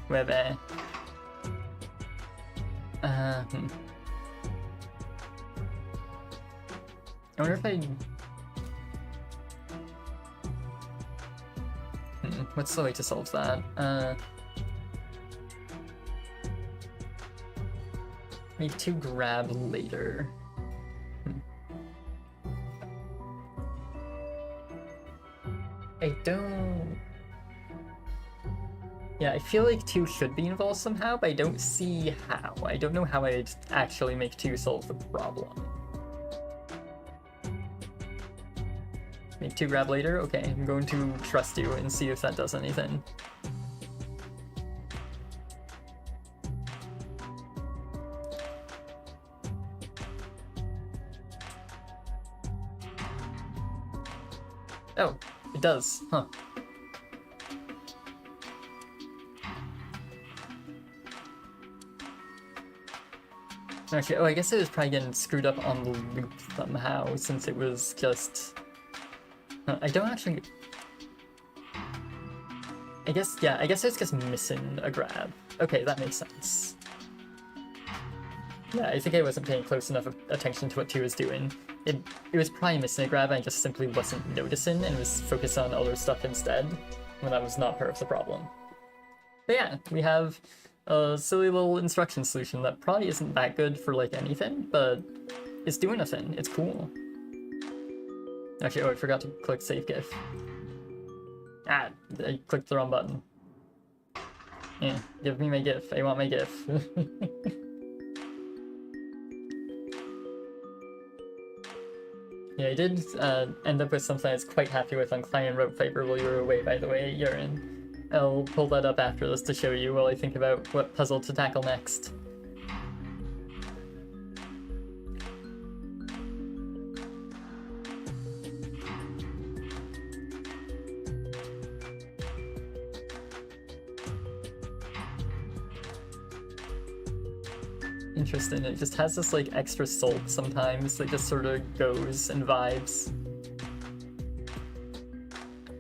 Speaker 1: Where? I wonder if I... What's the way to solve that? Need to grab later. I don't... Yeah, I feel like 2 should be involved somehow, but I don't see how. I don't know how I'd actually make 2 solve the problem. Make 2 grab later? Okay, I'm going to trust you and see if that does anything. Oh, it does, huh. Actually, oh, I guess it was probably getting screwed up on the loop somehow, since it was just... I don't actually... I guess, yeah, I guess it's just missing a grab. Okay, that makes sense. Yeah, I think I wasn't paying close enough attention to what 2 was doing. It was probably missing a grab, I just simply wasn't noticing and was focused on other stuff instead, when that was not part of the problem. But yeah, we have a silly little instruction solution that probably isn't that good for, like, anything, but it's doing a thing. It's cool. Actually, oh, I forgot to click save GIF. Ah, I clicked the wrong button. Yeah, give me my GIF. I want my GIF. Yeah, I did end up with something I was quite happy with on Client Rope Fiber while you were away, by the way, Urine. I'll pull that up after this to show you while I think about what puzzle to tackle next. Interesting, it just has this like extra salt sometimes that just sort of goes and vibes.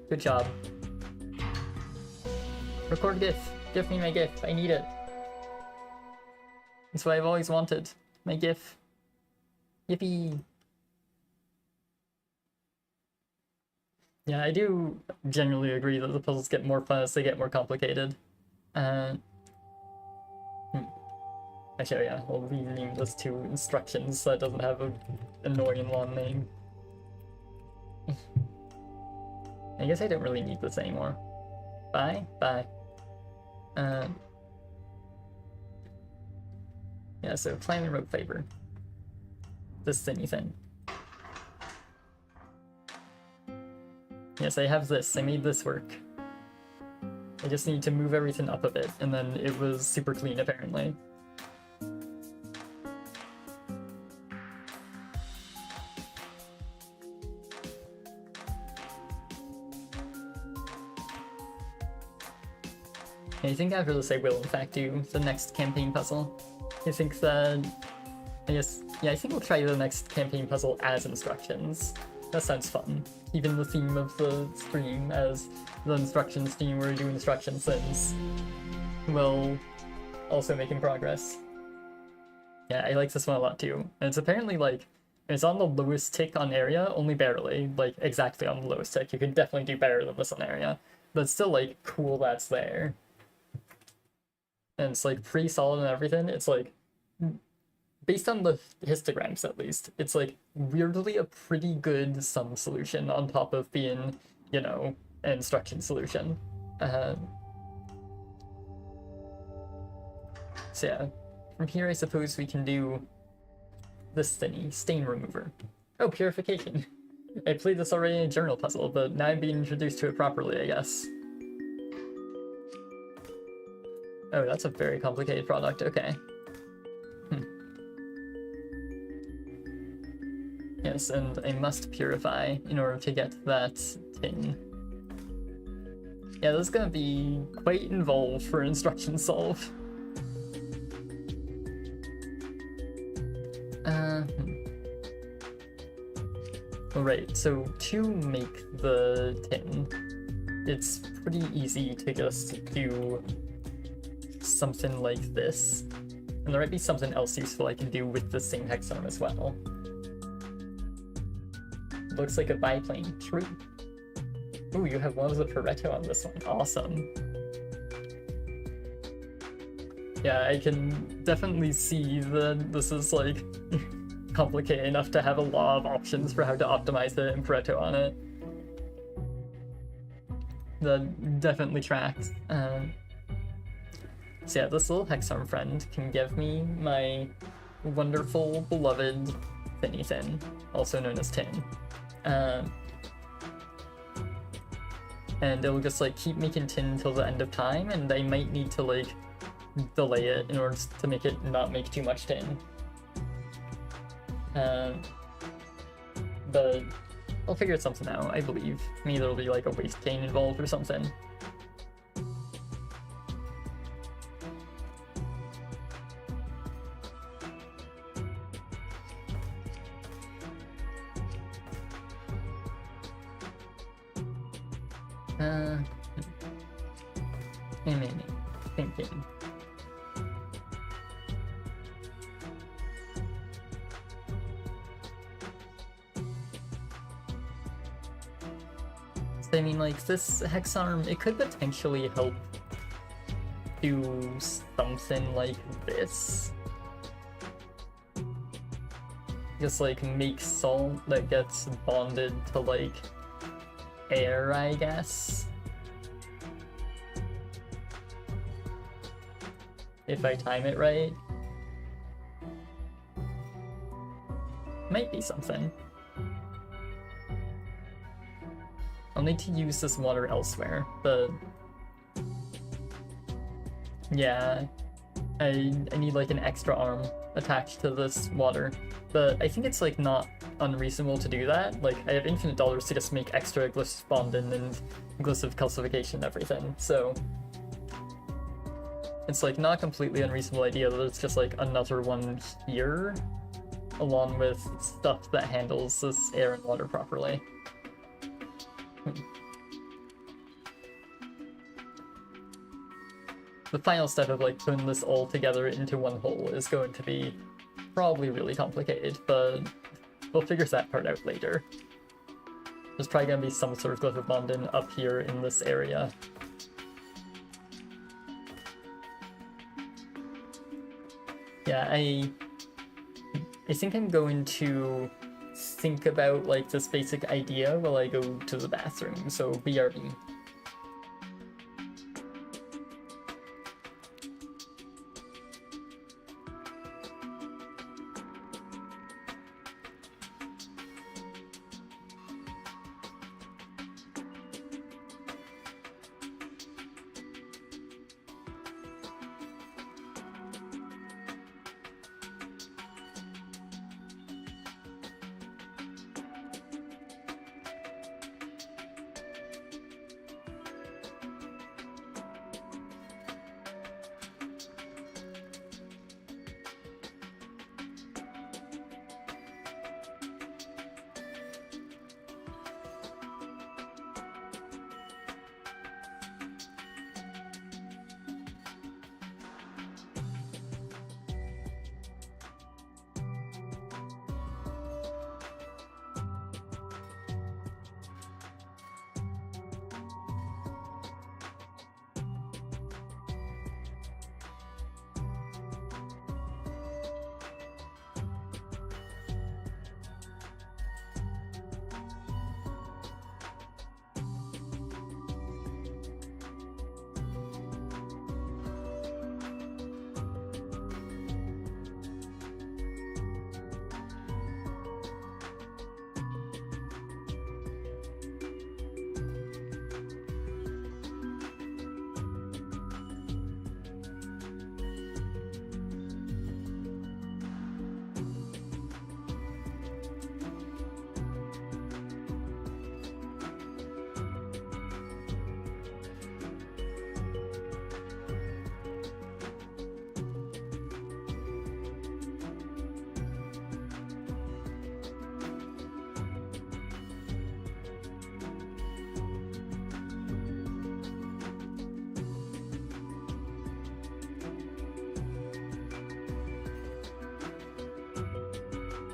Speaker 1: Good job. Record GIF. Give me my GIF. I need it. That's what I've always wanted. My GIF. Yippee. Yeah, I do generally agree that the puzzles get more fun as they get more complicated. Actually, yeah, we'll rename this to instructions so it doesn't have an annoying long name. I guess I don't really need this anymore. Bye? Bye. Yeah, so Climbing Rope Fiber. This thingy thing. Yes, I have this. I made this work. I just need to move everything up a bit, and then it was super clean, apparently. I think after this I will in fact do the next campaign puzzle. I think that... I think we'll try the next campaign puzzle as instructions. That sounds fun. Even the theme of the stream as the instructions theme where we do instruction things will also making progress. Yeah, I like this one a lot too. And it's apparently like, it's on the lowest tick on area, only barely, like exactly on the lowest tick. You could definitely do better than this on area. But it's still like cool that's there. And it's like pretty solid and everything. It's like, based on the histograms at least, it's like weirdly a pretty good sum solution on top of being, you know, an instruction solution. So yeah, from here I suppose we can do this thingy, stain remover. Oh, purification. I played this already in a journal puzzle, but now I'm being introduced to it properly, I guess. Oh, that's a very complicated product, okay. Yes, and I must purify in order to get that tin. Yeah, this is gonna be quite involved for an instruction solve. Alright, so to make the tin, it's pretty easy to just do something like this. And there might be something else useful I can do with the same hexagon as well. Looks like a biplane. True. Ooh, you have one of the Pareto on this one. Awesome. Yeah, I can definitely see that this is like complicated enough to have a lot of options for how to optimize it and Pareto on it. That definitely tracks. So yeah, this little hexarm friend can give me my wonderful, beloved thinny thin, also known as tin. And it'll just like keep making tin until the end of time, and I might need to like delay it in order to make it not make too much tin. But I'll figure something out, I believe. Maybe there'll be like a waste chain involved or something. Thinking. So, I mean, like, this hexarm, it could potentially help do something like this. just like make salt that gets bonded to like air, I guess. If I time it right. Might be something. I'll need to use this water elsewhere, but yeah, I need like an extra arm attached to this water, but I think it's like not unreasonable to do that. Like I have infinite dollars to just make extra glyphs bonding and glyphs of calcification and everything, so it's like not a completely unreasonable idea that it's just like another one here, along with stuff that handles this air and water properly. The final step of like putting this all together into one whole is going to be probably really complicated, but we'll figure that part out later. There's probably going to be some sort of glyph of bonding up here in this area. Yeah, I think I'm going to think about like this basic idea while I go to the bathroom, so BRB.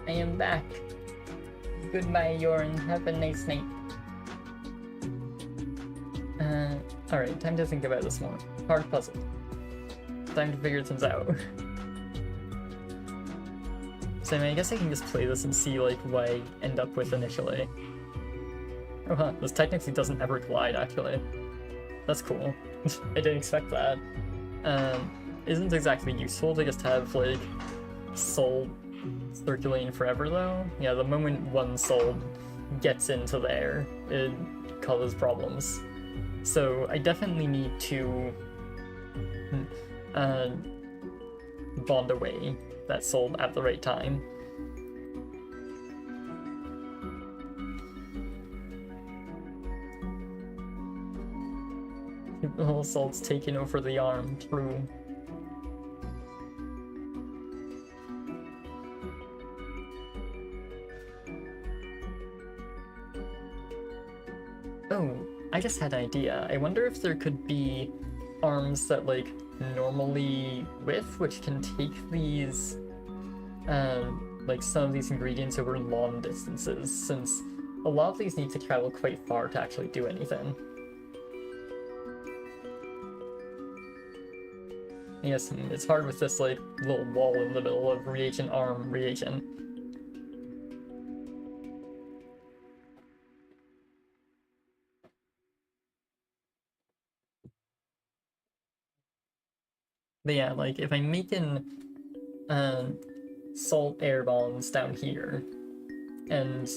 Speaker 1: I am back. Goodbye, Yorin. Have a nice night. Alright, time to think about this more. Hard puzzle. Time to figure things out. So I mean, I guess I can just play this and see like what I end up with initially. Oh huh, this technically doesn't ever collide actually. That's cool. I didn't expect that. Isn't exactly useful to just have like soul circulating forever though. Yeah, the moment one soul gets into there, it causes problems. So I definitely need to bond away that soul at the right time. The whole salt's taking over the arm, true. Oh, I just had an idea. I wonder if there could be arms that like normally width, which can take these like some of these ingredients over long distances, since a lot of these need to travel quite far to actually do anything. Yes, it's hard with this like little wall in the middle of reagent arm reagent. But yeah, like, if I'm making salt air bombs down here, and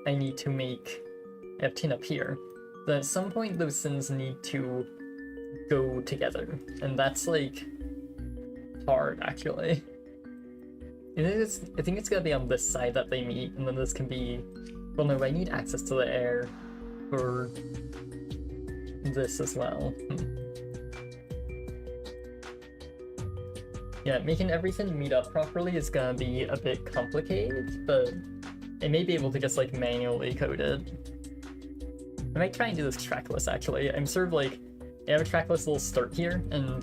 Speaker 1: I need to make I have tin up here, then at some point those things need to go together, and that's like hard actually. I think it's gonna be on this side that they meet, and then this can be, well no, I need access to the air for this as well. Yeah, making everything meet up properly is gonna be a bit complicated, but I may be able to just like manually code it. I might try and do this trackless actually. I'm sort of like, I have a trackless little start here, and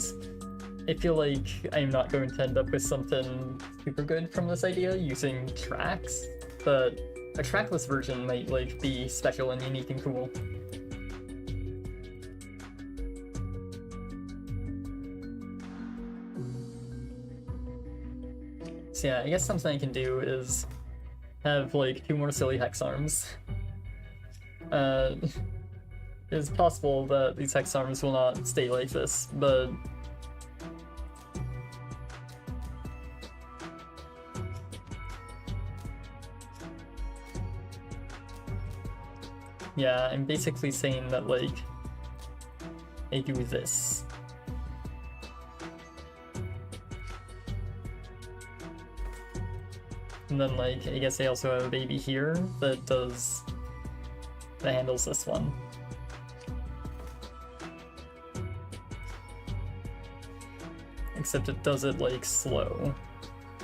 Speaker 1: I feel like I'm not going to end up with something super good from this idea using tracks, but a trackless version might like be special and unique and cool. So yeah, I guess something I can do is have like 2 more silly hex arms. It's possible that these hex arms will not stay like this, but yeah, I'm basically saying that like I do this. And then like, I guess I also have a baby here that handles this one. Except it does it like slow,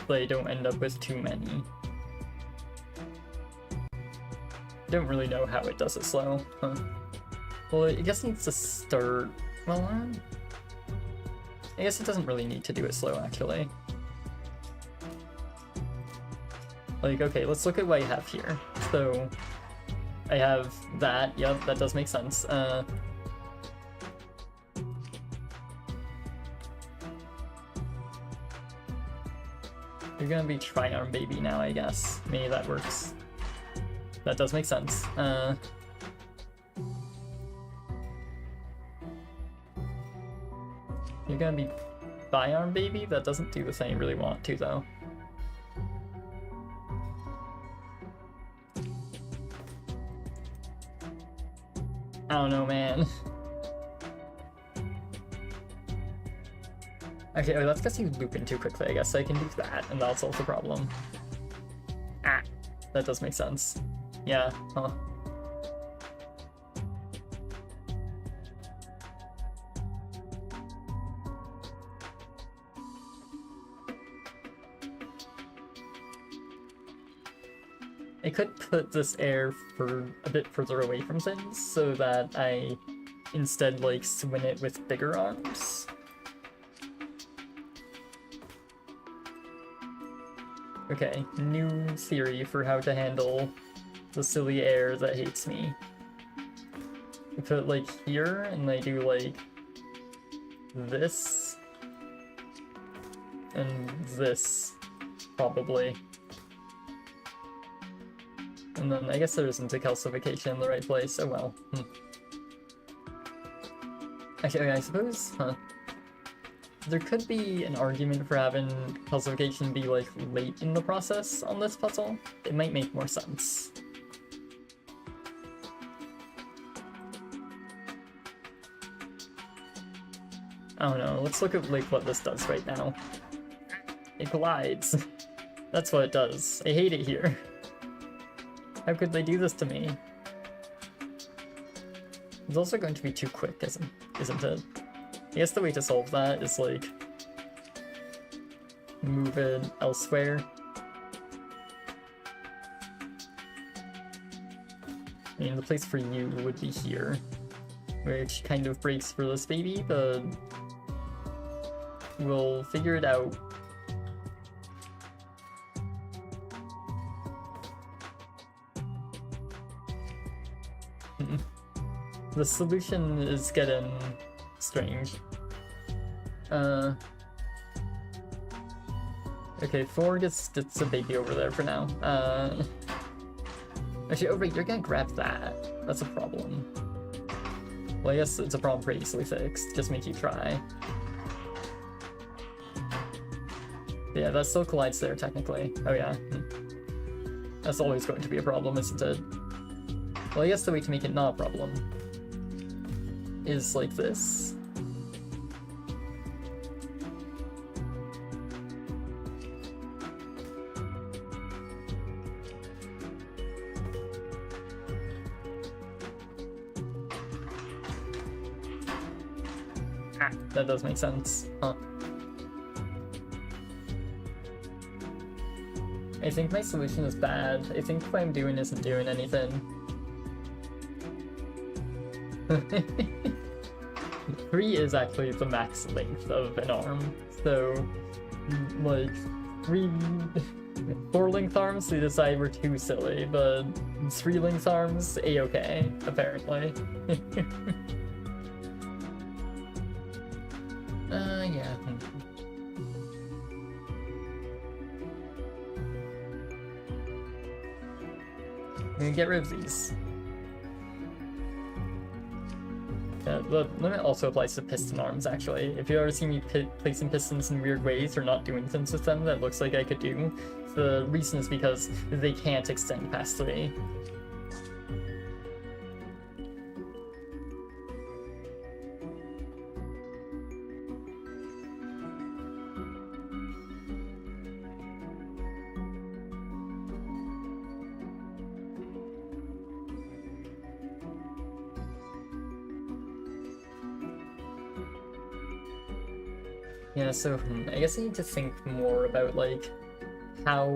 Speaker 1: but I don't end up with too many. Don't really know how it does it slow. Huh. Well, I guess it needs to start, well, I guess it doesn't really need to do it slow actually. Like, okay, let's look at what I have here. So, I have that, yep, that does make sense. You're gonna be Tri-Arm Baby now, I guess. Maybe that works. That does make sense. You're gonna be Bi-Arm Baby? That doesn't do the thing you really want to, though. I don't know, man. Okay, oh, that's because he's looping too quickly, I guess, so I can do that, and that'll solve the problem. Ah, that does make sense. Yeah, huh. I could put this air for a bit further away from things so that I instead like swing it with bigger arms. Okay, new theory for how to handle the silly air that hates me. I put it like here, and I do like this and this, probably. And then I guess there isn't a calcification in the right place. Oh well. Okay, I suppose, there could be an argument for having calcification be like late in the process on this puzzle. It might make more sense. I don't know, let's look at like what this does right now. It glides. That's what it does. I hate it here. How could they do this to me? It's also going to be too quick, isn't it? I guess the way to solve that is like move it elsewhere. I mean, the place for you would be here, which kind of breaks for this baby, but we'll figure it out. The solution is getting strange. Okay, 4 gets a baby over there for now. Actually, oh right, you're gonna grab that. That's a problem. Well, I guess it's a problem pretty easily fixed. Just make you try. Yeah, that still collides there, technically. Oh yeah. That's always going to be a problem, isn't it? Well, I guess the way to make it not a problem is like this. That does make sense, huh? I think my solution is bad. I think what I'm doing isn't doing anything. 3 is actually the max length of an arm, so like 4 length arms they decide were too silly, but 3 length arms a-okay, apparently. Yeah. I'm gonna get rid of these. The limit also applies to piston arms, actually. If you ever see me placing pistons in weird ways or not doing things with them that looks like I could do, the reason is because they can't extend past 3. Yeah, so I guess I need to think more about like how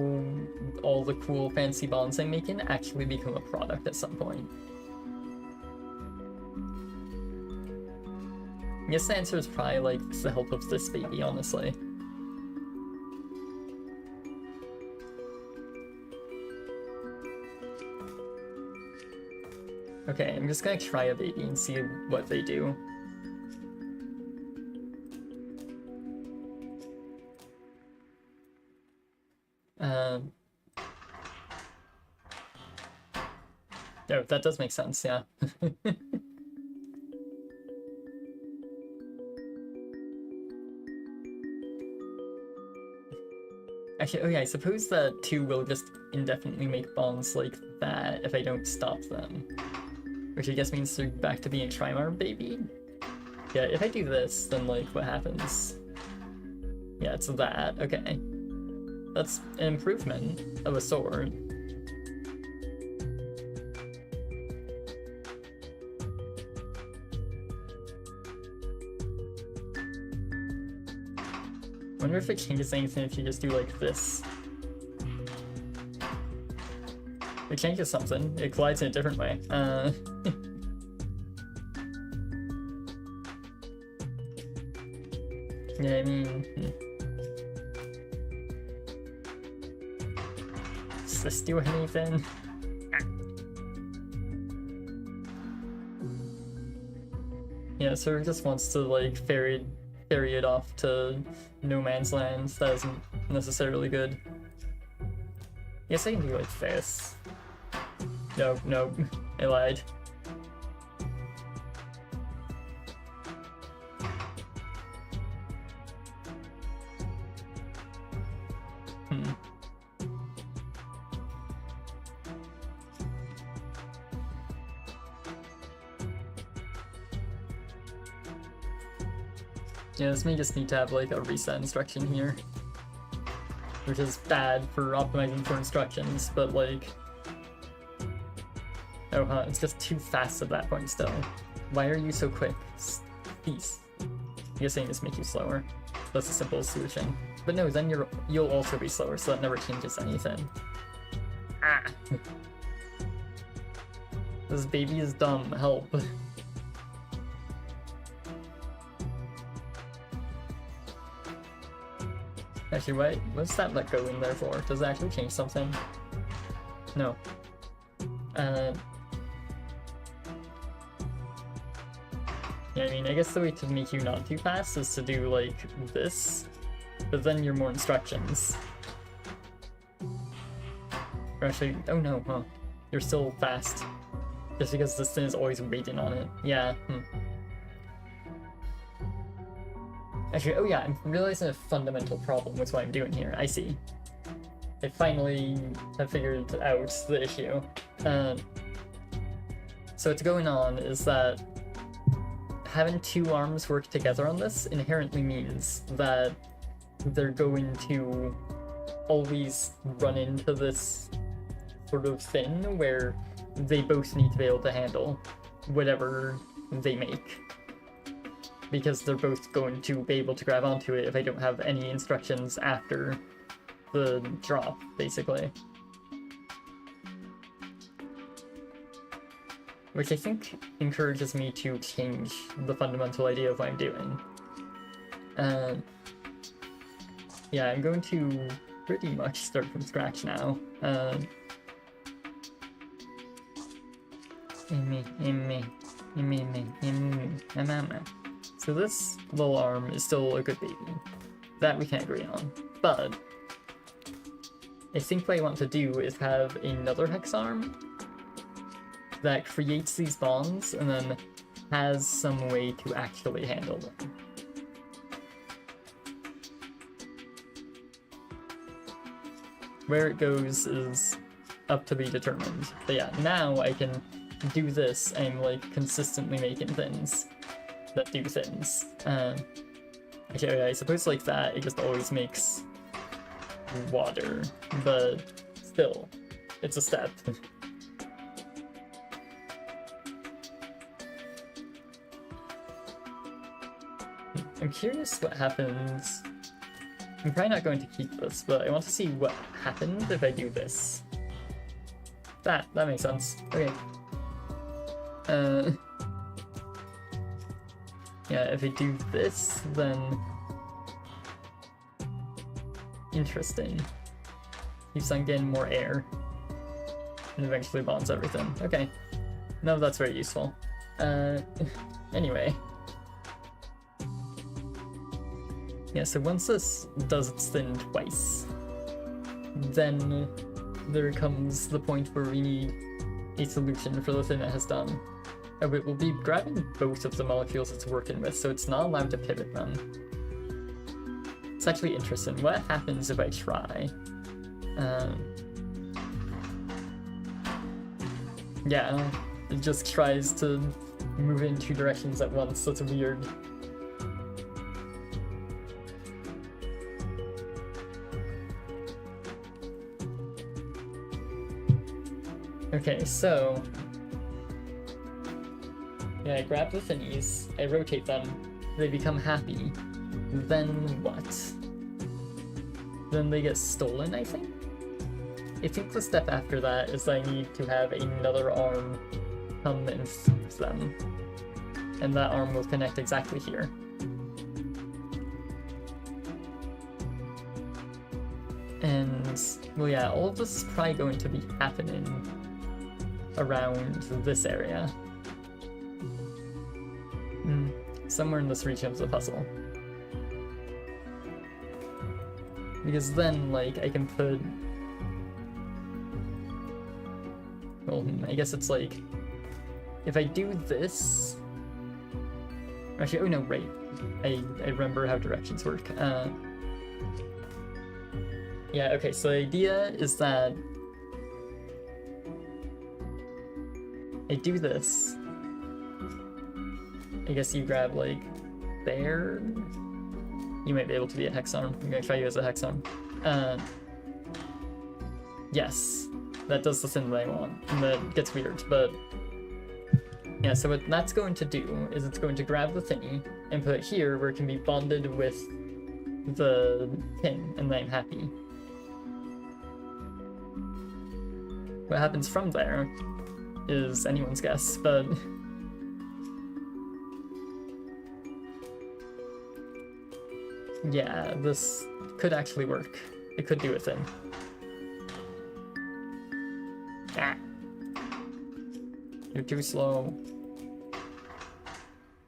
Speaker 1: all the cool fancy bonds I'm making actually become a product at some point. I guess the answer is probably like the help of this baby, honestly. Okay, I'm just gonna try a baby and see what they do. No, that does make sense, yeah. Actually, oh yeah, I suppose that 2 will just indefinitely make bonds like that if I don't stop them. Which I guess means they're back to being a Trimarm baby? Yeah, if I do this, then like, what happens? Yeah, it's that, okay. That's an improvement of a sort. I wonder if it changes anything if you just do like this. It changes something. It collides in a different way. Yeah, I mean... Does this do anything? Yeah, so it just wants to like ferry it off to no man's land. That isn't necessarily good. Yes, I can do like this. No, I lied. Yeah, this may just need to have like a reset instruction here. Which is bad for optimizing for instructions, but like... Oh huh, it's just too fast at that point still. Why are you so quick? Please. I guess I can just make you slower. That's the simplest solution. But no, then you'll also be slower, so that never changes anything. Ah! This baby is dumb, help. Actually, what's that let go in there for? Does it actually change something? No. Yeah, I mean, I guess the way to make you not too fast is to do, like, this, but then you're more instructions. Or actually, oh no, huh. You're still fast. Just because this thing is always waiting on it. Yeah, Actually, oh yeah, I'm realizing a fundamental problem with what I'm doing here. I see. I finally have figured out the issue. So what's going on is that having two arms work together on this inherently means that they're going to always run into this sort of thing where they both need to be able to handle whatever they make. Because they're both going to be able to grab onto it if I don't have any instructions after the drop, basically. Which I think encourages me to change the fundamental idea of what I'm doing. Yeah, I'm going to pretty much start from scratch now. So this little arm is still a good baby. That we can agree on. But I think what I want to do is have another hex arm that creates these bonds and then has some way to actually handle them. Where it goes is up to be determined. But yeah, now I can do this. I'm like consistently making things that do things. Okay, I suppose like that, it just always makes water, but still, it's a step. I'm curious what happens. I'm probably not going to keep this, but I want to see what happens if I do this. That makes sense. Okay. Yeah, if I do this, then... Interesting. Keeps on getting more air. And eventually bonds everything. Okay. No, that's very useful. Anyway. Yeah, so once this does its thing twice, then there comes the point where we need a solution for the thing it has done. Oh, it will be grabbing both of the molecules it's working with, so it's not allowed to pivot them. It's actually interesting. What happens if I try? Yeah, it just tries to move in two directions at once. That's weird. Okay, so... yeah, I grab the thingies, I rotate them, they become happy. Then what? Then they get stolen, I think? I think the step after that is I need to have another arm come and seize them. And that arm will connect exactly here. And, well yeah, all of this is probably going to be happening around this area. Somewhere in this region of the puzzle. Because then, like, I can put... well, I guess it's like... if I do this... actually, oh no, right. I remember how directions work. Yeah, okay, so the idea is that... I do this. I guess you grab, like, there? You might be able to be a hex arm. I'm gonna try you as a hex arm. Yes. That does the thing that I want. And that gets weird, but... yeah, so what that's going to do is it's going to grab the thingy and put it here where it can be bonded with the pin, and then I'm happy. What happens from there is anyone's guess, but... yeah, this could actually work. It could do a thing. Ah! You're too slow.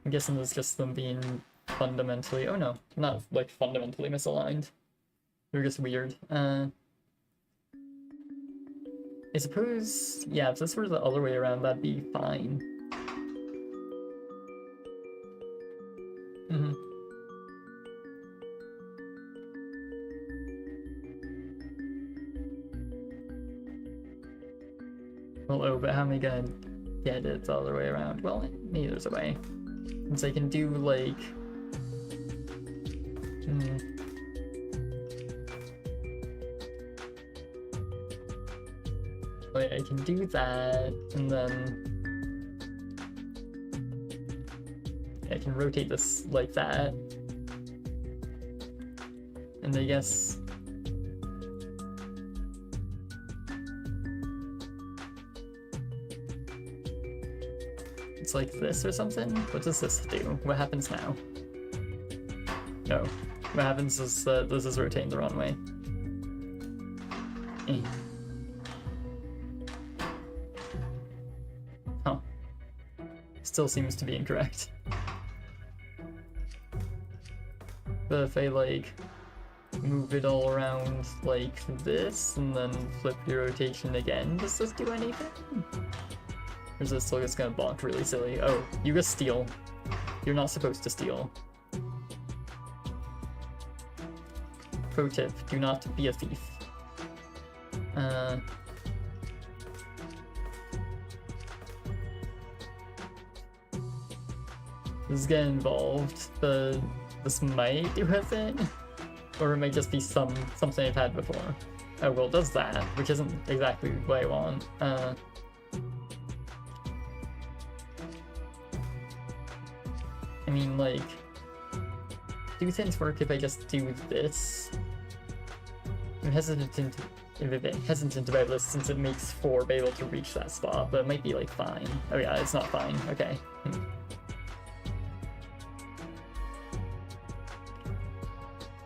Speaker 1: I'm guessing it's just them being fundamentally... oh no, not like fundamentally misaligned. They're just weird. I suppose, yeah, if this were the other way around, that'd be fine. Well, oh, but how am I gonna get it the other way around? Well, maybe there's a way. Since I can do, like... Wait, I can do that, and then... I can rotate this like that. And I guess... It's like this or something? What does this do? What happens now? No. What happens is that this is rotating the wrong way. Huh. Still seems to be incorrect. But if I, like, move it all around like this, and then flip your rotation again, does this do anything? Or is this still just gonna bonk really silly? Oh, you just steal. You're not supposed to steal. Pro tip, do not be a thief. This is getting involved, but this might do a thing. Or it might just be something I've had before. Oh, well, it does that, which isn't exactly what I want. I mean, like, do things work if I just do this? I'm hesitant about this since it makes 4 be able to reach that spot, but it might be, like, fine. Oh yeah, it's not fine. Okay.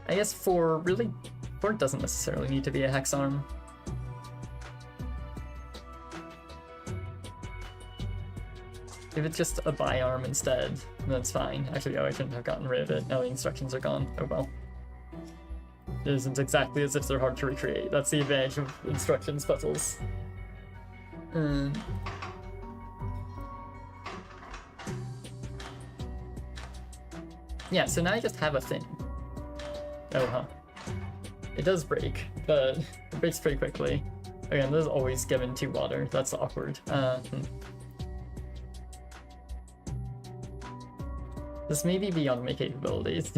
Speaker 1: I guess 4 doesn't necessarily need to be a hex arm. If it's just a bi-arm instead, that's fine. Actually, oh, I shouldn't have gotten rid of it. Now the instructions are gone. Oh well. It isn't exactly as if they're hard to recreate. That's the advantage of instructions puzzles. Yeah, so now I just have a thing. Oh, huh. It does break, but it breaks pretty quickly. Again, this is always given to water. That's awkward. This may be beyond my capabilities.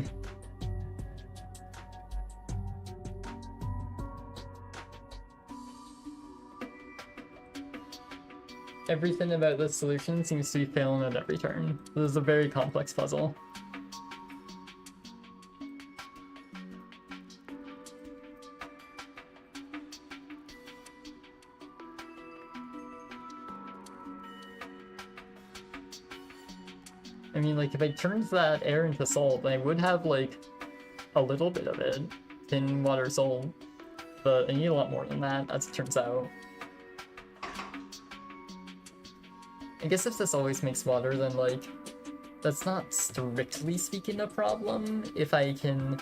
Speaker 1: Everything about this solution seems to be failing at every turn. This is a very complex puzzle. I mean, like, if I turned that air into salt, then I would have, like, a little bit of it in water salt. But I need a lot more than that, as it turns out. I guess if this always makes water, then, like, that's not strictly speaking a problem. If I can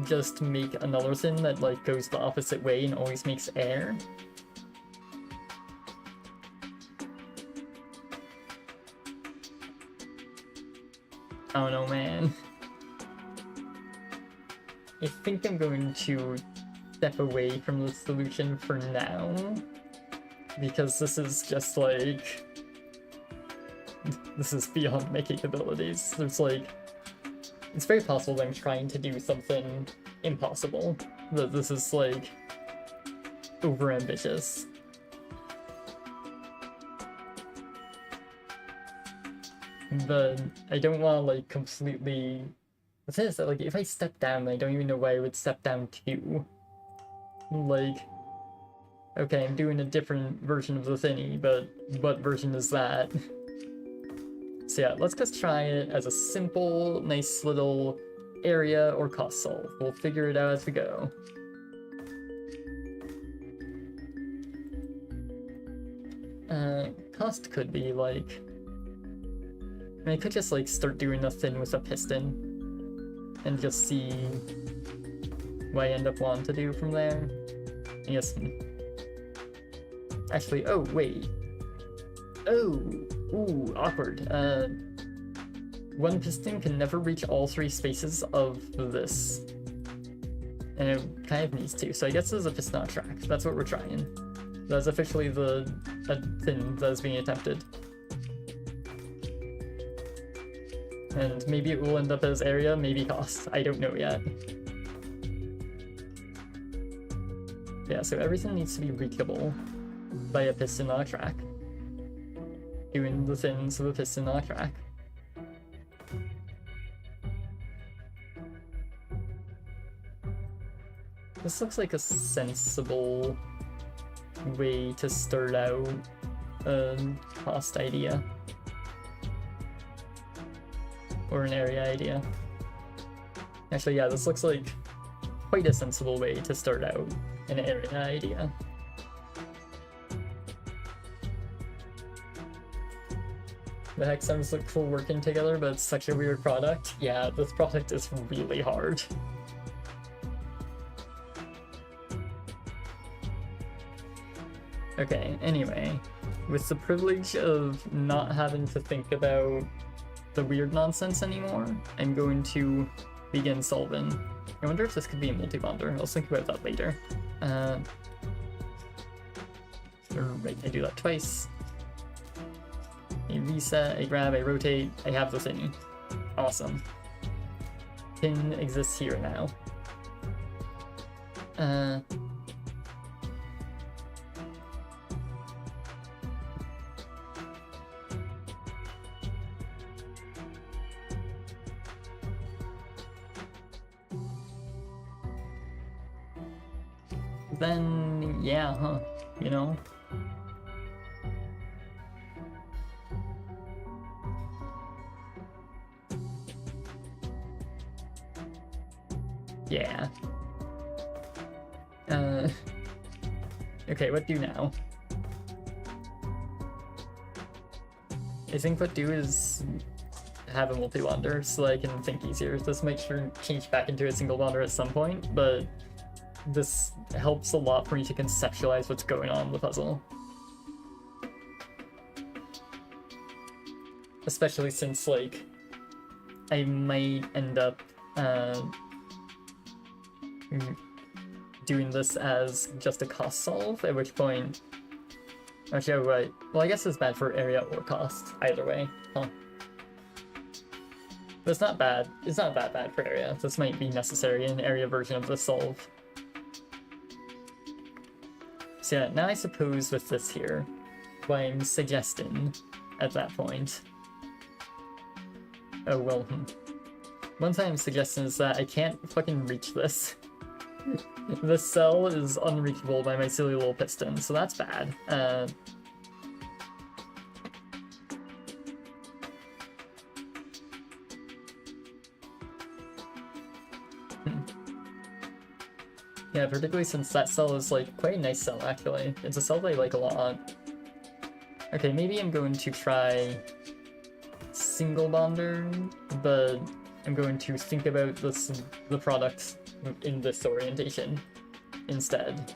Speaker 1: just make another thing that, like, goes the opposite way and always makes air. I don't know, man. I think I'm going to step away from the solution for now, because this is just like... This is beyond my capabilities. There's like... It's very possible that I'm trying to do something impossible, that this is like... over-ambitious. But I don't want to, like, completely... The thing is that, like, if I step down, I don't even know where I would step down to. Like... Okay, I'm doing a different version of the thingy, but what version is that? So yeah, let's just try it as a simple, nice little area or cost solve. We'll figure it out as we go. Cost could be, like... I could just, like, start doing a thing with a piston and just see what I end up wanting to do from there. I guess... Actually, oh, wait. Oh! Ooh, awkward. One piston can never reach all 3 spaces of this. And it kind of needs to, so I guess there's a piston on track. That's what we're trying. That's officially the thing that is being attempted. And maybe it will end up as area, maybe cost. I don't know yet. Yeah, so everything needs to be reachable by a piston on a track. Doing the things of a piston on a track. This looks like a sensible way to start out a cost idea. Or an area idea. Actually, yeah, this looks like quite a sensible way to start out an area idea. The hexams look cool working together, but it's such a weird product. Yeah, this product is really hard. Okay, anyway, with the privilege of not having to think about the weird nonsense anymore, I'm going to begin solving. I wonder if this could be a multi-bonder. I'll think about that later. Right, I do that twice. I reset, I grab, I rotate, I have the thingy. Awesome. Pin exists here now. Then, yeah, huh, you know? Yeah. Okay, what do now? I think what do is have a multi-bonder so I can think easier. This might change back into a single bonder at some point, but this helps a lot for me to conceptualize what's going on in the puzzle. Especially since, like, I might end up doing this as just a cost solve, at which point... Actually, oh, right. Well, I guess it's bad for area or cost, either way, huh? But it's not bad. It's not that bad for area. This might be necessary in an area version of this solve. So yeah, now I suppose with this here, what I'm suggesting at that point... Oh, well, one thing I'm suggesting is that I can't fucking reach this. This cell is unreachable by my silly little piston, so that's bad. Yeah, particularly since that cell is, like, quite a nice cell, actually. It's a cell that I like a lot. Okay, maybe I'm going to try single bonder, but I'm going to think about the product in this orientation instead.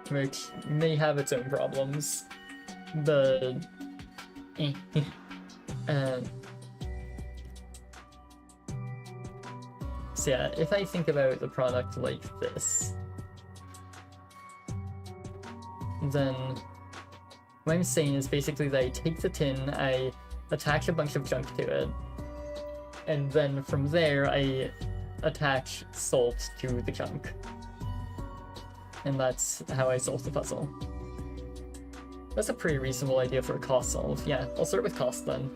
Speaker 1: Which may have its own problems, but so yeah, if I think about the product like this, then what I'm saying is basically that I take the tin, I attach a bunch of junk to it, and then from there I attach salt to the junk. And that's how I solve the puzzle. That's a pretty reasonable idea for a cost solve. Yeah, I'll start with cost then.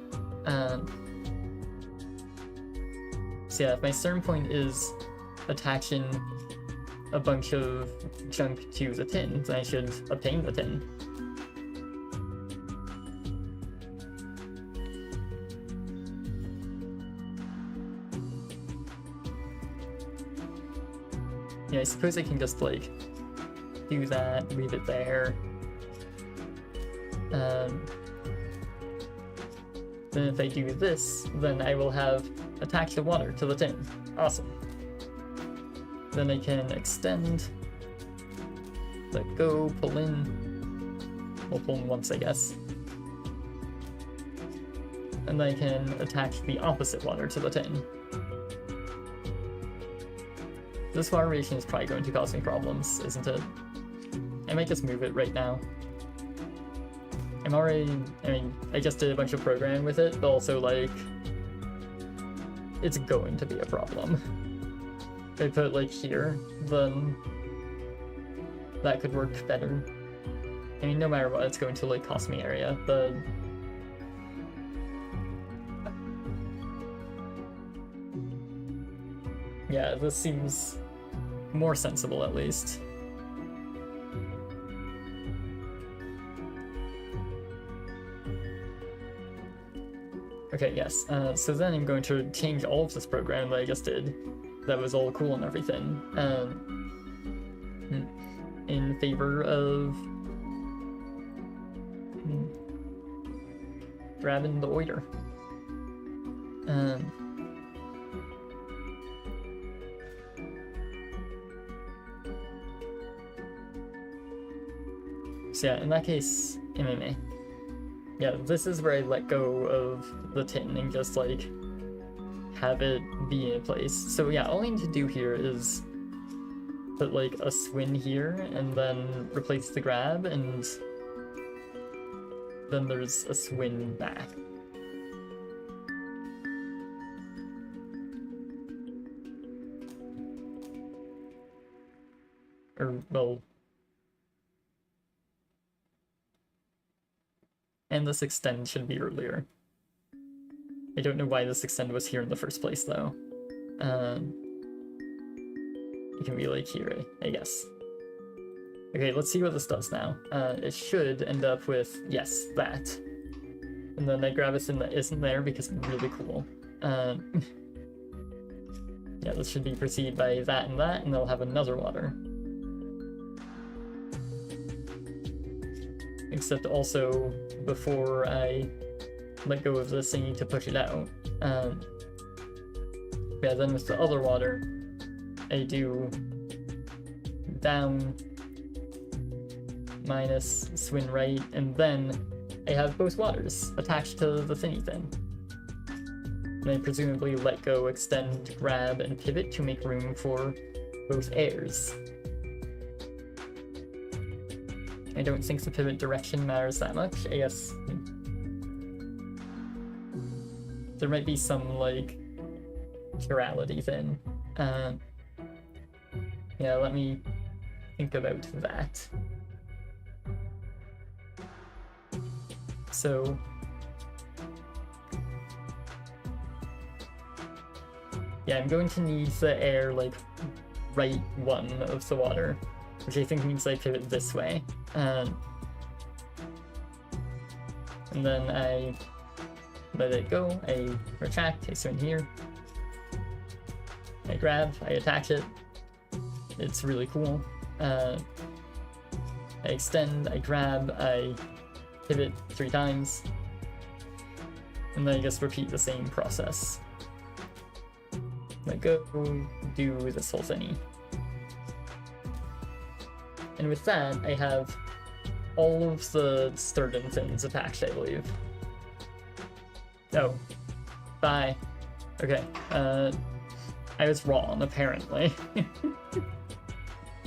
Speaker 1: So yeah, if my starting point is attaching a bunch of junk to the tin, then I should obtain the tin. Yeah, I suppose I can just, like, do that, leave it there. Then if I do this, then I will have attached the water to the tin. Awesome. Then I can extend, let go, pull in. We'll pull in once, I guess. And then I can attach the opposite water to the tin. This water ration is probably going to cause me problems, isn't it? I might just move it right now. I mean, I just did a bunch of programming with it, but also, like, it's going to be a problem. If I put it, like, here, then that could work better. I mean, no matter what, it's going to, like, cost me area, but... yeah, this seems more sensible, at least. Okay, yes. So then I'm going to change all of this program that I just did. That was all cool and everything. In favor of grabbing the oiter. So yeah, in that case, MMA. Yeah, this is where I let go of the tin and just, like, have it be in place. So yeah, all I need to do here is put, like, a swing here, and then replace the grab, and then there's a swing back. Or, well... and this extend should be earlier. I don't know why this extend was here in the first place, though. It can be, like, here, I guess. Okay, let's see what this does now. It should end up with, yes, that. And then I grab a thing that isn't there because it's really cool. Yeah, this should be preceded by that, and they'll have another water. Except also, before I let go of this, I need to push it out. Yeah, then with the other water, I do down, minus, swing right, and then I have both waters attached to the thingy thing. And I presumably let go, extend, grab, and pivot to make room for both airs. I don't think the pivot direction matters that much. I guess there might be some, like, chirality thing. Yeah, let me think about that. So... yeah, I'm going to need the air, like, right one of the water, which I think means I pivot this way. And then I let it go, I retract, I swing here, I grab, I attach it, it's really cool. I extend, I grab, I pivot 3 times, and then I just repeat the same process. Let go, do this whole thingy. And with that, I have all of the sturgeon fins attached, I believe. Oh. Bye. Okay. I was wrong, apparently.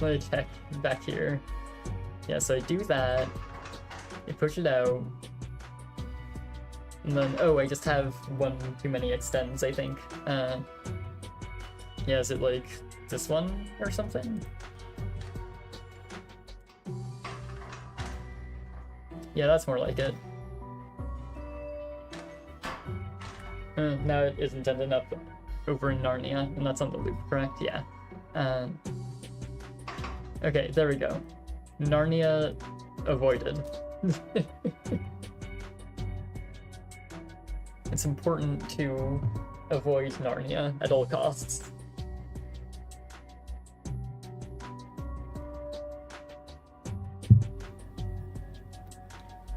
Speaker 1: Let me check back here. Yeah, so I do that. I push it out. And then, oh, I just have one too many extends, I think. Yeah, is it like this one or something? Yeah, that's more like it. Now it isn't ending up over in Narnia, and that's on the loop, correct? Yeah. Okay, there we go. Narnia avoided. It's important to avoid Narnia at all costs.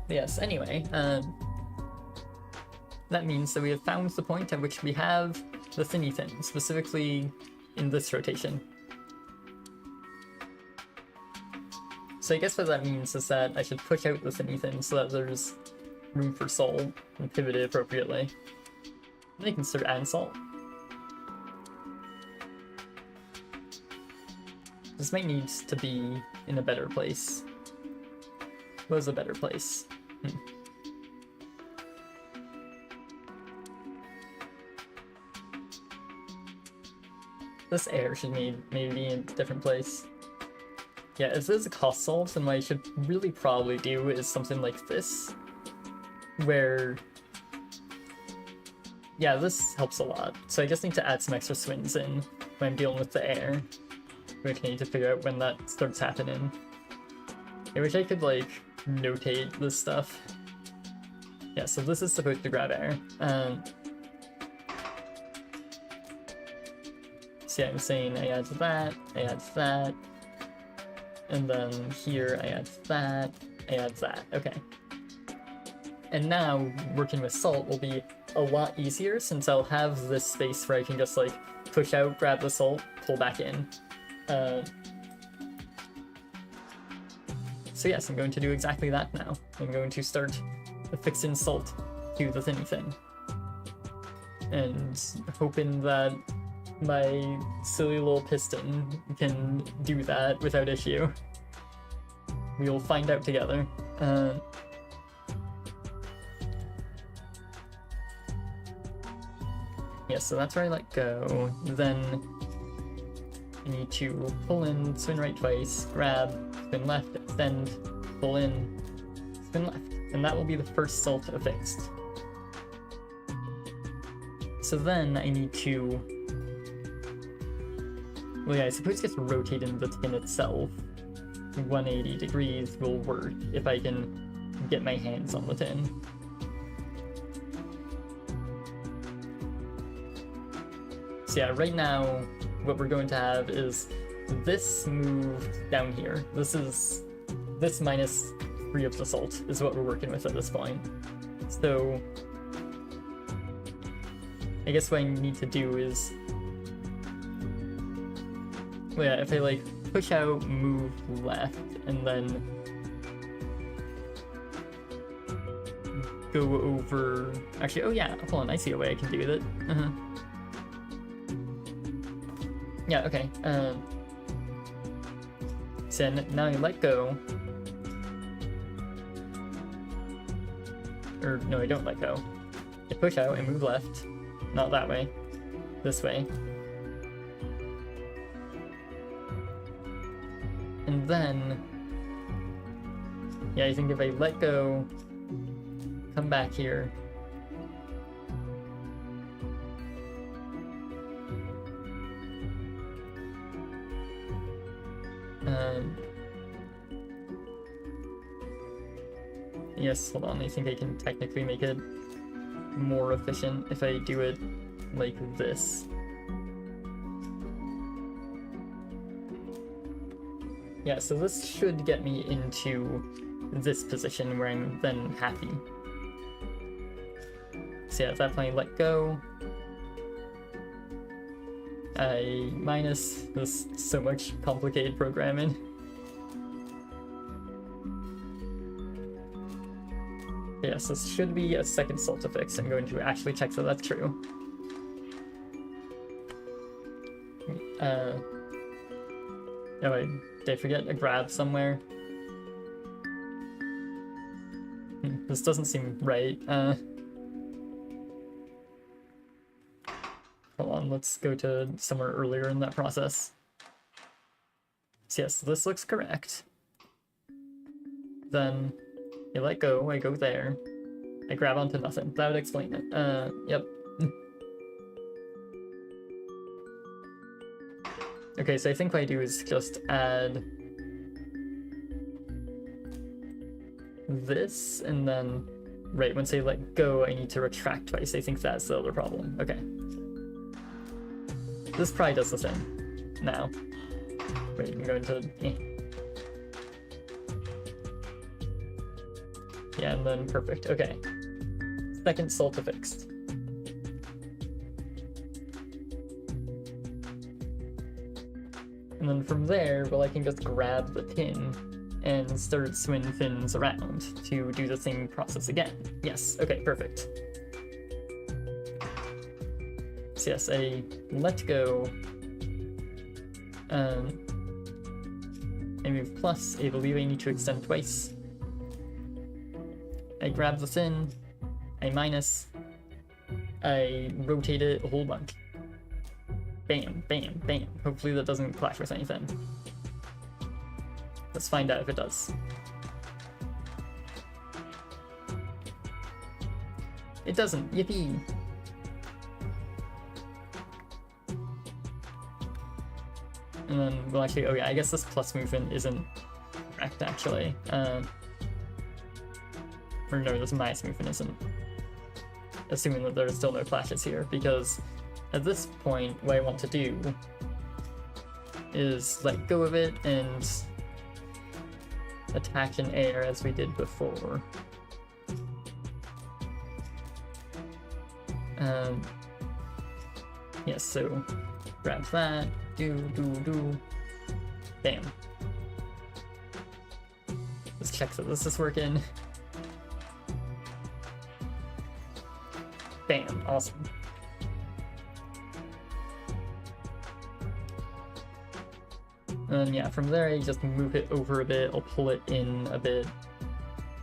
Speaker 1: Yes, anyway, that means that we have found the point at which we have the thinny thing, specifically in this rotation. So I guess what that means is that I should push out the thinny thing so that there's room for salt and pivot it appropriately. Then I can start adding salt. This might need to be in a better place. Was a better place. This air should maybe be in a different place. Yeah, if this is a cost solve, then what I should really probably do is something like this, where... Yeah, this helps a lot. So I just need to add some extra swings in when I'm dealing with the air. Which I need to figure out when that starts happening. I wish I could, like, notate this stuff. Yeah, so this is supposed to grab air. So yeah, I'm saying I add that, and then here I add that, okay. And now, working with salt will be a lot easier since I'll have this space where I can just, like, push out, grab the salt, pull back in. So yes, I'm going to do exactly that now. I'm going to start affixing salt to the thin thing. And hoping that my silly little piston can do that without issue. We'll find out together. Yeah, so that's where I let go. Then I need to pull in, spin right twice, grab, spin left, extend, pull in, spin left. And that will be the first salt affixed. So then I need to... Well, yeah, I suppose just rotating the tin itself 180 degrees will work if I can get my hands on the tin. So yeah, right now, what we're going to have is this move down here. This minus 3 of the salt is what we're working with at this point. So I guess what I need to do is, well, yeah, if I like push out, move left, and then go over, actually, oh yeah, hold on, I see a way I can do it. Yeah, okay. So now I let go. Or no, I don't let go. I push out and move left. Not that way. This way. And then... Yeah, I think if I let go, come back here. Yes, hold on, I think I can technically make it more efficient if I do it like this. Yeah, so this should get me into this position where I'm then happy. So yeah, at that point, let go. I minus this so much complicated programming. Yes, this should be a second salt affix. I'm going to actually check that that's true. Oh, did I forget a grab somewhere? This doesn't seem right. Hold on, let's go to somewhere earlier in that process. So yes, this looks correct. Then I let go, I go there. I grab onto nothing. That would explain it. Yep. Okay, so I think what I do is just add this, and then, right, once I let go, I need to retract twice. I think that's the other problem. Okay. This probably does the same. Now. Wait, I'm going to... Yeah, and then perfect. Okay. Second salt affixed. And then from there, well, I can just grab the tin and start swinging fins around to do the same process again. Yes, okay, perfect. So yes, I let go. I move plus, I believe I need to extend twice. I grab the thin, I minus, I rotate it a whole bunch. Bam, bam, bam. Hopefully that doesn't clash with anything. Let's find out if it does. It doesn't, yippee! And then, well actually, oh yeah, I guess this plus movement isn't correct actually. Or no, this minus movement isn't. Assuming that there are still no clashes here, because at this point, what I want to do is let go of it and attack in air as we did before. Yes, so grab that, do, bam. Let's check that this is working. Bam, awesome. And yeah, from there I just move it over a bit, I'll pull it in a bit,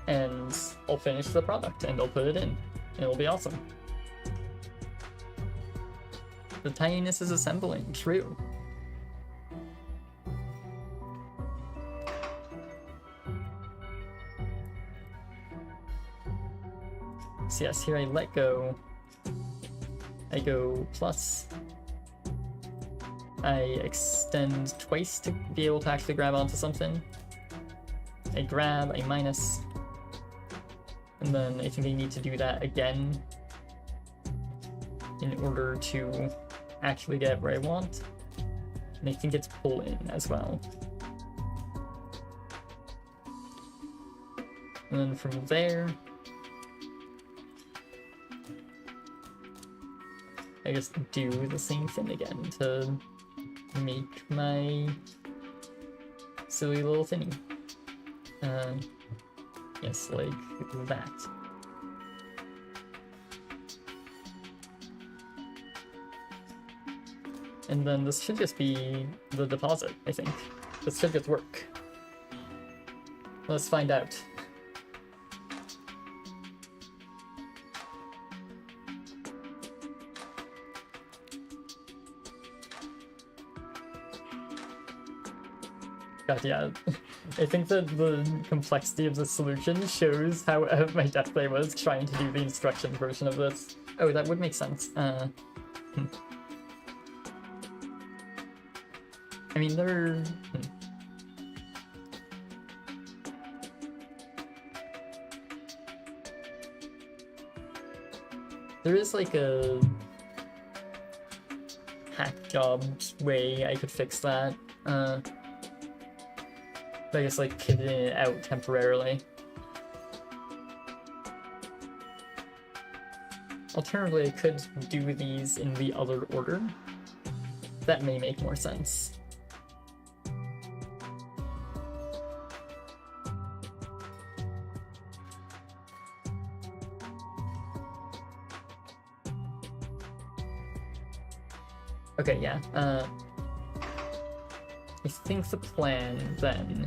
Speaker 1: and I'll finish the product, and I'll put it in, and it'll be awesome. The tininess is assembling, true. So yes, here I let go. I go plus. I extend twice to be able to actually grab onto something. I grab, I minus. And then I think I need to do that again in order to actually get where I want. And I think it's pull in as well. And then from there, I just do the same thing again to make my silly little thingy. Yes, like that. And then this should just be the deposit, I think. This should just work. Let's find out. God, yeah. I think that the complexity of the solution shows how my death play was trying to do the instruction version of this. Oh, that would make sense. I mean, there... There is like a hack job way I could fix that. I guess like pivoting it out temporarily. Alternatively, I could do these in the other order. That may make more sense. Okay, yeah. I think the plan then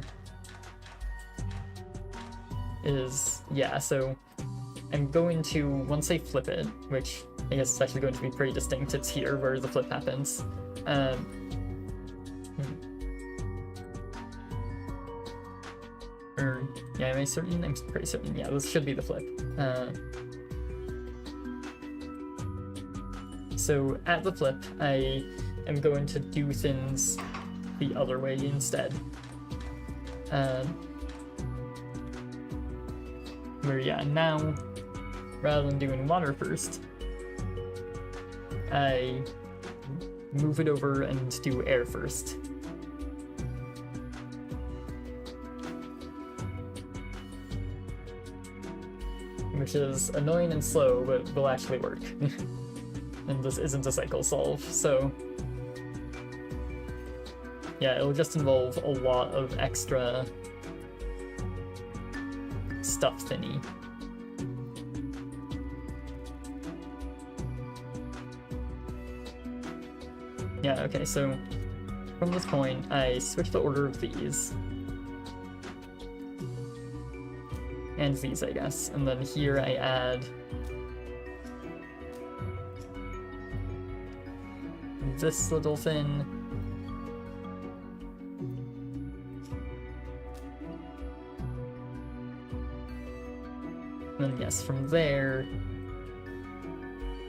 Speaker 1: is, yeah, so I'm going to, once I flip it, which I guess is actually going to be pretty distinct, it's here where the flip happens. Or, yeah, am I certain? I'm pretty certain. Yeah, this should be the flip. So at the flip, I am going to do things the other way instead. Where, yeah, now, rather than doing water first, I move it over and do air first. Which is annoying and slow, but will actually work. And this isn't a cycle solve, so... yeah, it'll just involve a lot of extra stuff thingy. Yeah, okay, so from this point, I switch the order of these. and these, I guess. And then here I add this little thing. And then yes, from there...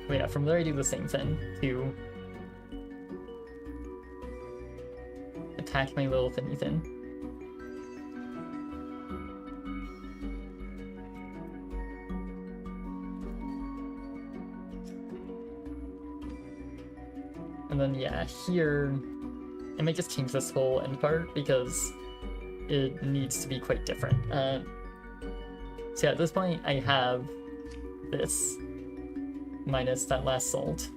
Speaker 1: Oh yeah, from there I do the same thing to attach my little thingy thing. And then yeah, here I might just change this whole end part because it needs to be quite different. So yeah, at this point I have this minus that last salt.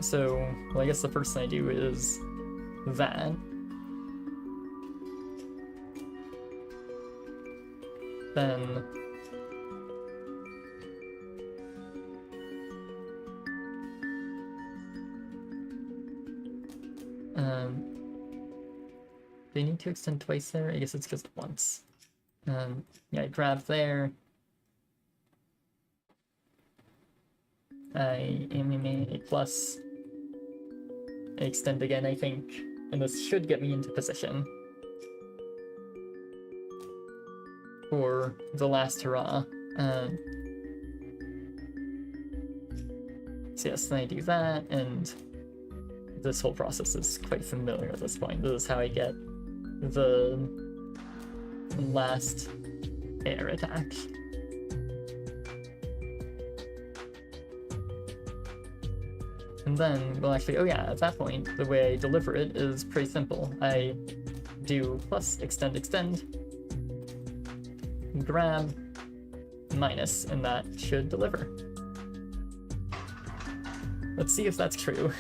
Speaker 1: So, well, I guess the first thing I do is that. Then do I need to extend twice there? I guess it's just once. Yeah, I grab there. I aim a plus. I extend again, I think, and this should get me into position for the last hurrah. So yes, then I do that, and this whole process is quite familiar at this point. This is how I get the last air attack. And then, well actually, oh yeah, at that point, the way I deliver it is pretty simple. I do plus, extend, grab, minus, and that should deliver. Let's see if that's true.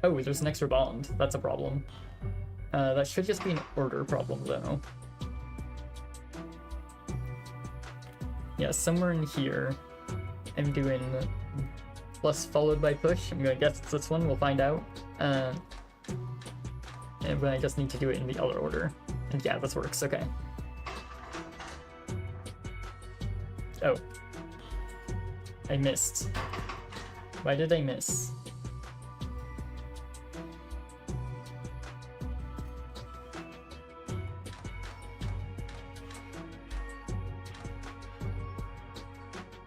Speaker 1: Oh, there's an extra bond. That's a problem. That should just be an order problem, though. Yeah, somewhere in here, I'm doing plus followed by push. I'm gonna guess it's this one, we'll find out. And I just need to do it in the other order. And yeah, this works, okay. Oh. I missed. Why did I miss?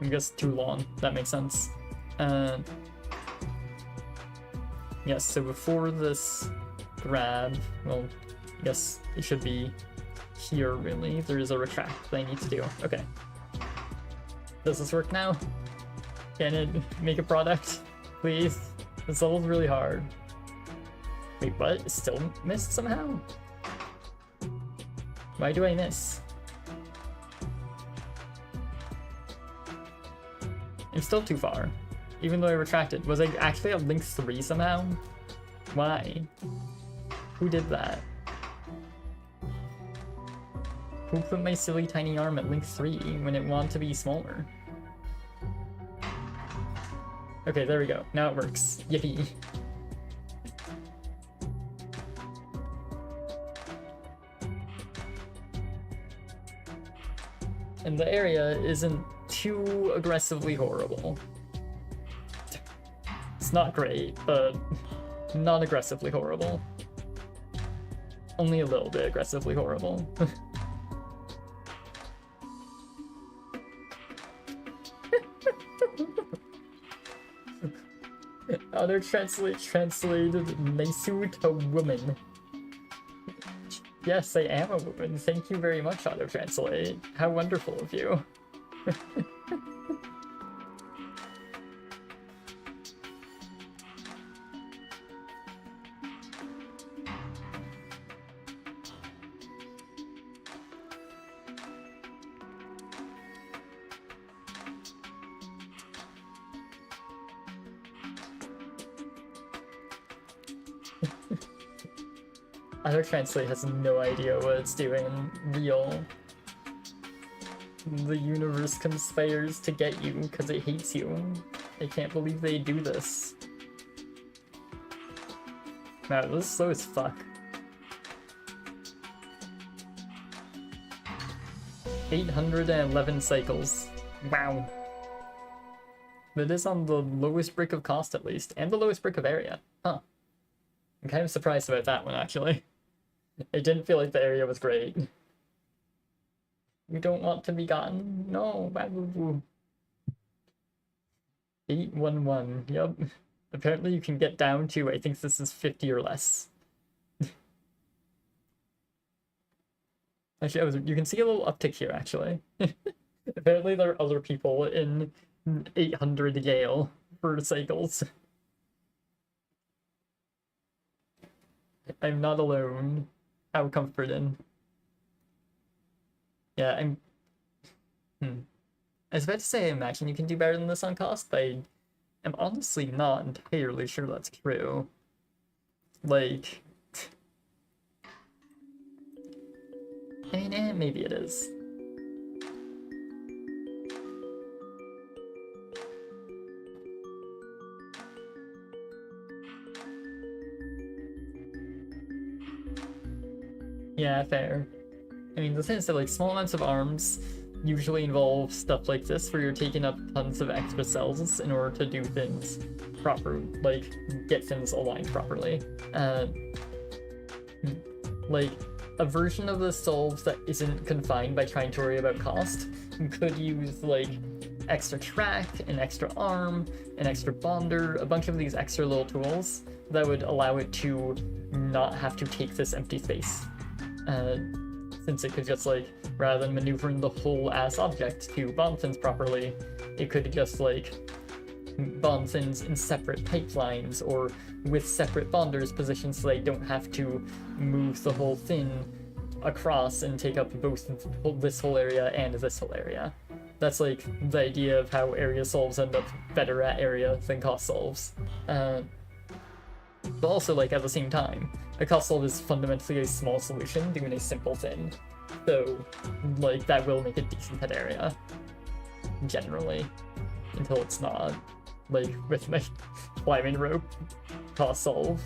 Speaker 1: I guess too long. That makes sense. Yes, so before this grab, well, I guess it should be here, really. There is a retract that I need to do. Okay. Does this work now? Can it make a product? Please? This level's really hard. Wait, what? It still missed somehow? Why do I miss? I'm still too far, even though I retracted. Was I actually at link 3 somehow? Why? Who did that? Who put my silly tiny arm at link 3 when it wanted to be smaller? Okay, there we go. Now it works. Yippee. And the area isn't too aggressively horrible. It's not great, but not aggressively horrible. Only a little bit aggressively horrible. Translated Nesu to woman. Yes, I am a woman. Thank you very much, auto-translate. How wonderful of you. Auto-translate has no idea what it's doing in real. The universe conspires to get you because it hates you. I can't believe they do this. Wow, this is slow as fuck. 811 cycles. Wow. That is on the lowest brick of cost at least, and the lowest brick of area. Huh. I'm kind of surprised about that one actually. It didn't feel like the area was great. You don't want to be gotten? No. 811. Yep. Apparently you can get down to, I think this is 50 or less. Actually, you can see a little uptick here, actually. Apparently there are other people in 800 Yale for cycles. I'm not alone. How comforting. Yeah, I was about to say, I imagine you can do better than this on cost, but I'm honestly not entirely sure that's true. Like... I mean, maybe it is. Yeah, fair. I mean, the thing is that, like, small amounts of arms usually involve stuff like this, where you're taking up tons of extra cells in order to do things proper, like, get things aligned properly. Like, a version of this solves that isn't confined by trying to worry about cost could use, like, extra track, an extra arm, an extra bonder, a bunch of these extra little tools that would allow it to not have to take this empty space. Since it could just, like, rather than maneuvering the whole ass object to bond things properly, it could just, like, bond things in separate pipelines or with separate bonders positioned so they don't have to move the whole thing across and take up both this whole area and this whole area. That's, like, the idea of how area solves end up better at area than cost solves. But also, like, at the same time, a cost solve is fundamentally a small solution doing a simple thing. So, like, that will make it decent at area. Generally. Until it's not. Like, with my climbing rope cost solve.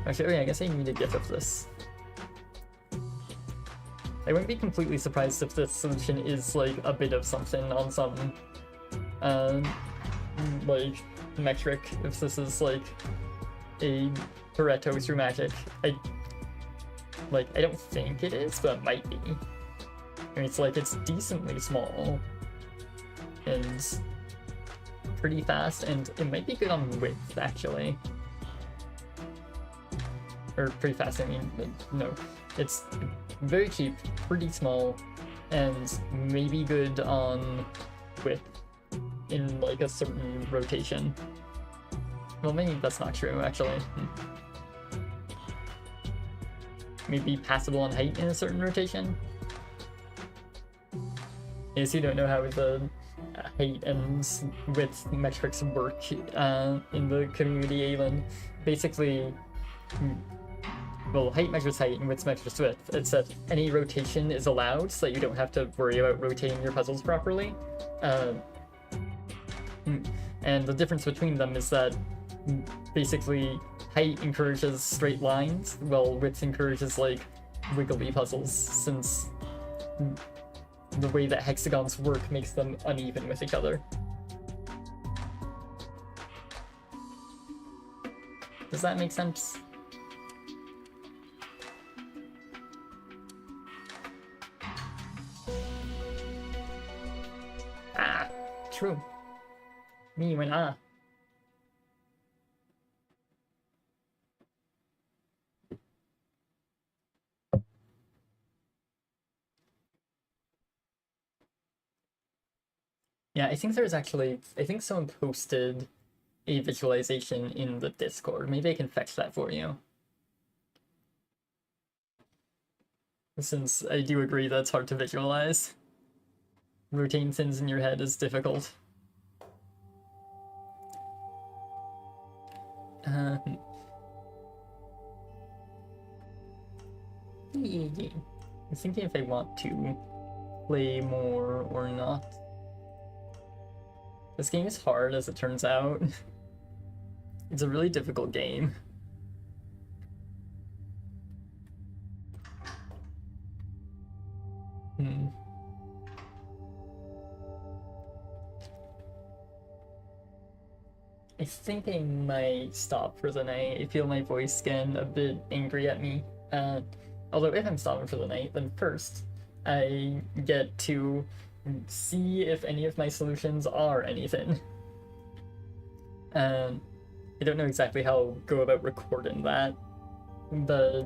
Speaker 1: Actually, yeah, I guess I need a GIF of this. I wouldn't be completely surprised if this solution is, like, a bit of something on some, like, metric, if this is, like, a Pareto through magic. I don't think it is, but it might be. I mean, it's decently small, and pretty fast, and it might be good on width, actually. Or pretty fast, I mean, no. It's very cheap, pretty small, and maybe good on width in, like, a certain rotation. Well, maybe that's not true, actually. Maybe passable on height in a certain rotation? Yes, you don't know how the height and width metrics work in the community, Aelin. Basically, well, height measures height and width measures width. It's that any rotation is allowed so that you don't have to worry about rotating your puzzles properly. And the difference between them is that basically height encourages straight lines, while width encourages, like, wiggly puzzles, since the way that hexagons work makes them uneven with each other. Does that make sense? Ah, true. Me went ah. Yeah, I think someone posted a visualization in the Discord. Maybe I can fetch that for you. Since I do agree that it's hard to visualize. Rotating things in your head is difficult. I was thinking if I want to play more or not. This game is hard, as it turns out. It's a really difficult game. I think I might stop for the night. I feel my voice getting a bit angry at me. Although if I'm stopping for the night, then first I get to see if any of my solutions are anything. I don't know exactly how I'll go about recording that, but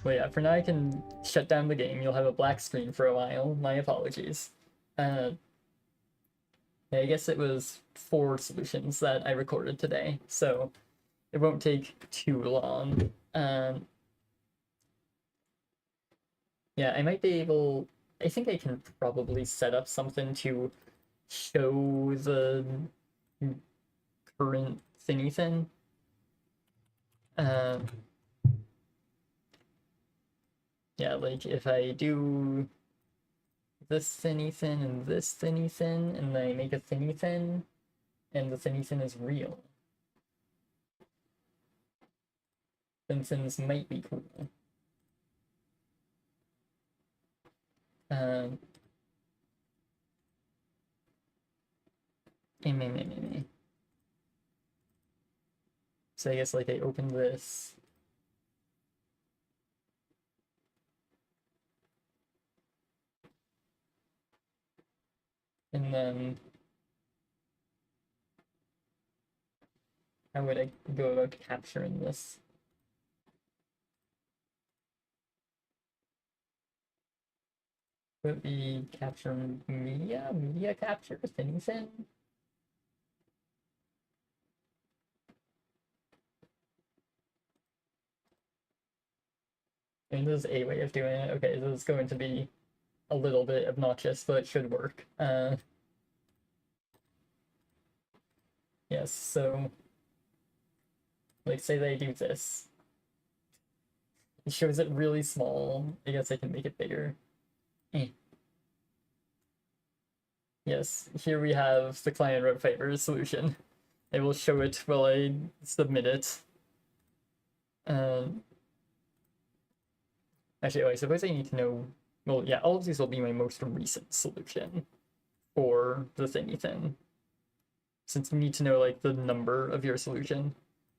Speaker 1: well, yeah, for now I can shut down the game. You'll have a black screen for a while. My apologies. Yeah, I guess it was 4 solutions that I recorded today, so it won't take too long. Yeah, I might be able... I think I can probably set up something to show the current thingy thing. Yeah, like if I do this thinny thin and this thinny thin, and then I make a thinny thin, and the thinny thin is real, then thins might be cool. So I guess like I open this. And then how would I go about capturing this? Would be capture media? Media capture? Anything? I mean, this is a way of doing it. Okay, this is going to be a little bit obnoxious, but it should work. Yes, so like say they do this. It shows it really small. I guess I can make it bigger. Yes, here we have the client wrote favor solution. I will show it while I submit it. Actually, I suppose I need to know... Well, yeah, all of these will be my most recent solution for the thingy thing. Since we need to know, like, the number of your solution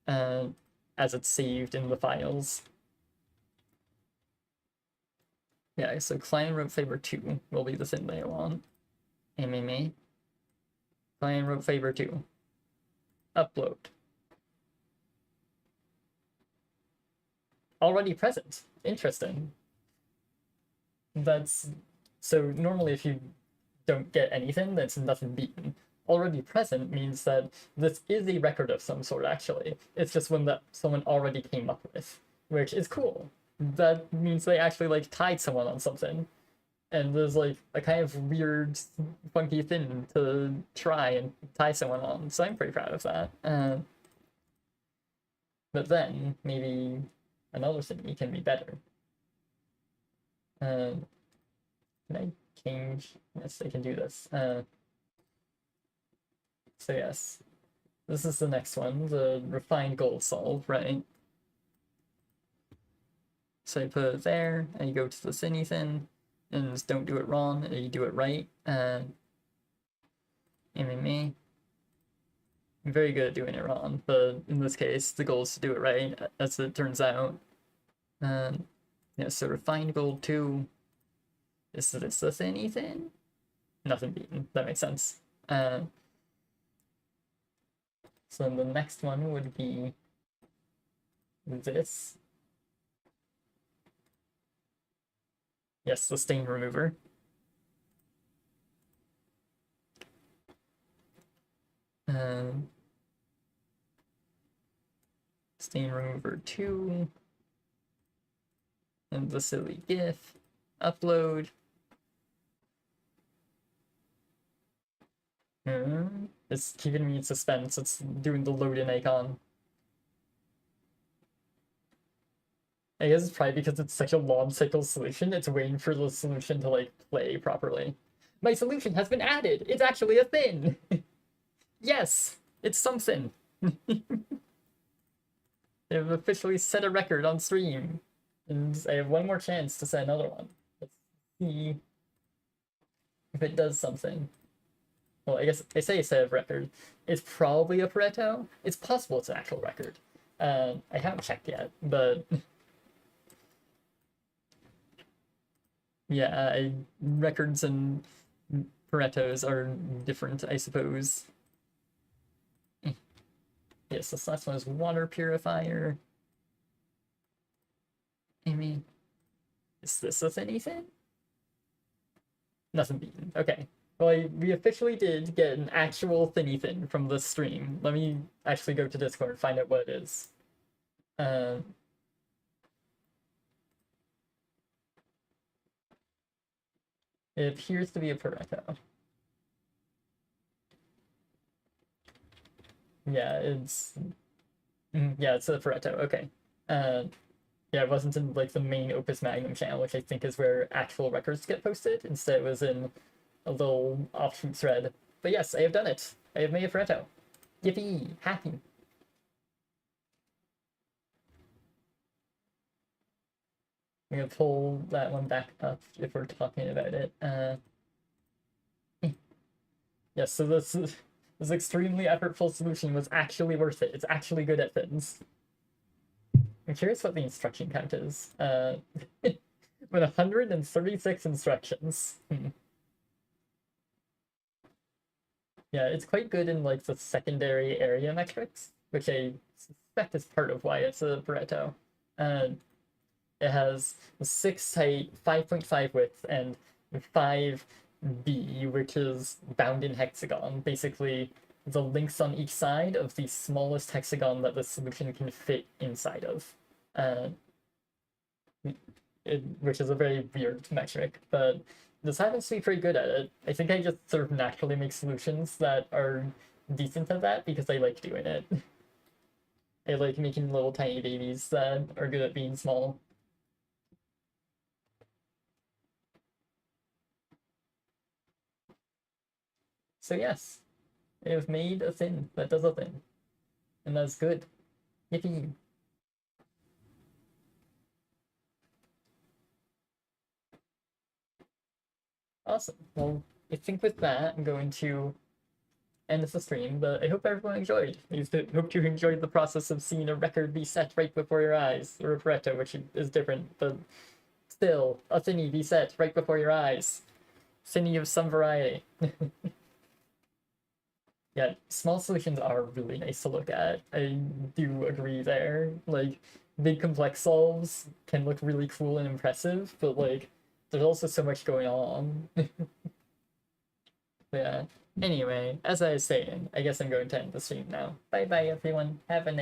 Speaker 1: as it's saved in the files. Yeah, so client wrote favor 2 will be the thing they want. MMA. Client wrote favor 2. Upload. Already present. Interesting. That's... So normally if you don't get anything, that's nothing beaten. Already present means that this is a record of some sort, actually. It's just one that someone already came up with, which is cool. That means they actually, like, tied someone on something. And there's, like, a kind of weird, funky thing to try and tie someone on, so I'm pretty proud of that. But then, maybe another thing can be better. Can I change? Yes, I can do this. So yes, this is the next one, the refined goal solve, right? So I put it there, and you go to the thinny thing, and don't do it wrong, and you do it right. MMA. I'm very good at doing it wrong, but in this case, the goal is to do it right, as it turns out. Yeah, so refined goal 2. Is this the thinny thing? Nothing beaten, that makes sense. So then the next one would be this. Yes, the stain remover. Stain remover 2. And the silly GIF. Upload. It's keeping me in suspense. It's doing the load-in icon. I guess it's probably because it's such a long cycle solution, it's waiting for the solution to like play properly. My solution has been added! It's actually a thing! Yes! It's something! They've officially set a record on stream. And I have one more chance to set another one. Let's see if it does something. Well, I guess I say set a record. It's probably a Pareto. It's possible it's an actual record. I haven't checked yet, but yeah, records and Paretos are different, I suppose. Yes, this last one is water purifier. Amy, is this with anything? Nothing beaten. Okay. Well, we officially did get an actual thingy thing from the stream. Let me actually go to Discord and find out what it is. It appears to be a Pareto. Yeah, it's a Pareto. Okay. Yeah, it wasn't in like the main Opus Magnum channel, which I think is where actual records get posted. Instead, it was in a little offshoot thread. But yes, I have done it. I have made a Pareto. Yippee! Happy. I'm gonna pull that one back up if we're talking about it. Yes, so this extremely effortful solution was actually worth it. It's actually good at things. I'm curious what the instruction count is. With 136 instructions. Yeah, it's quite good in like the secondary area metrics, which I suspect is part of why it's a Pareto. It has 6 height, 5.5 width, and 5 B, which is bound in hexagon. Basically, the links on each side of the smallest hexagon that the solution can fit inside of. Which is a very weird metric, but this happens to be pretty good at it. I think I just sort of naturally make solutions that are decent at that because I like doing it. I like making little tiny babies that are good at being small. So yes, I have made a thing that does a thing. And that's good. Yippee! Awesome. Well, I think with that, I'm going to end the stream, but I hope everyone enjoyed. I hope you enjoyed the process of seeing a record be set right before your eyes, or a Pareto, which is different, but still, a thingy be set right before your eyes. Thingy of some variety. Yeah, small solutions are really nice to look at. I do agree there. Like, big complex solves can look really cool and impressive, but like, there's also so much going on. Yeah. Anyway, as I was saying, I guess I'm going to end the stream now. Bye bye, everyone. Have a nice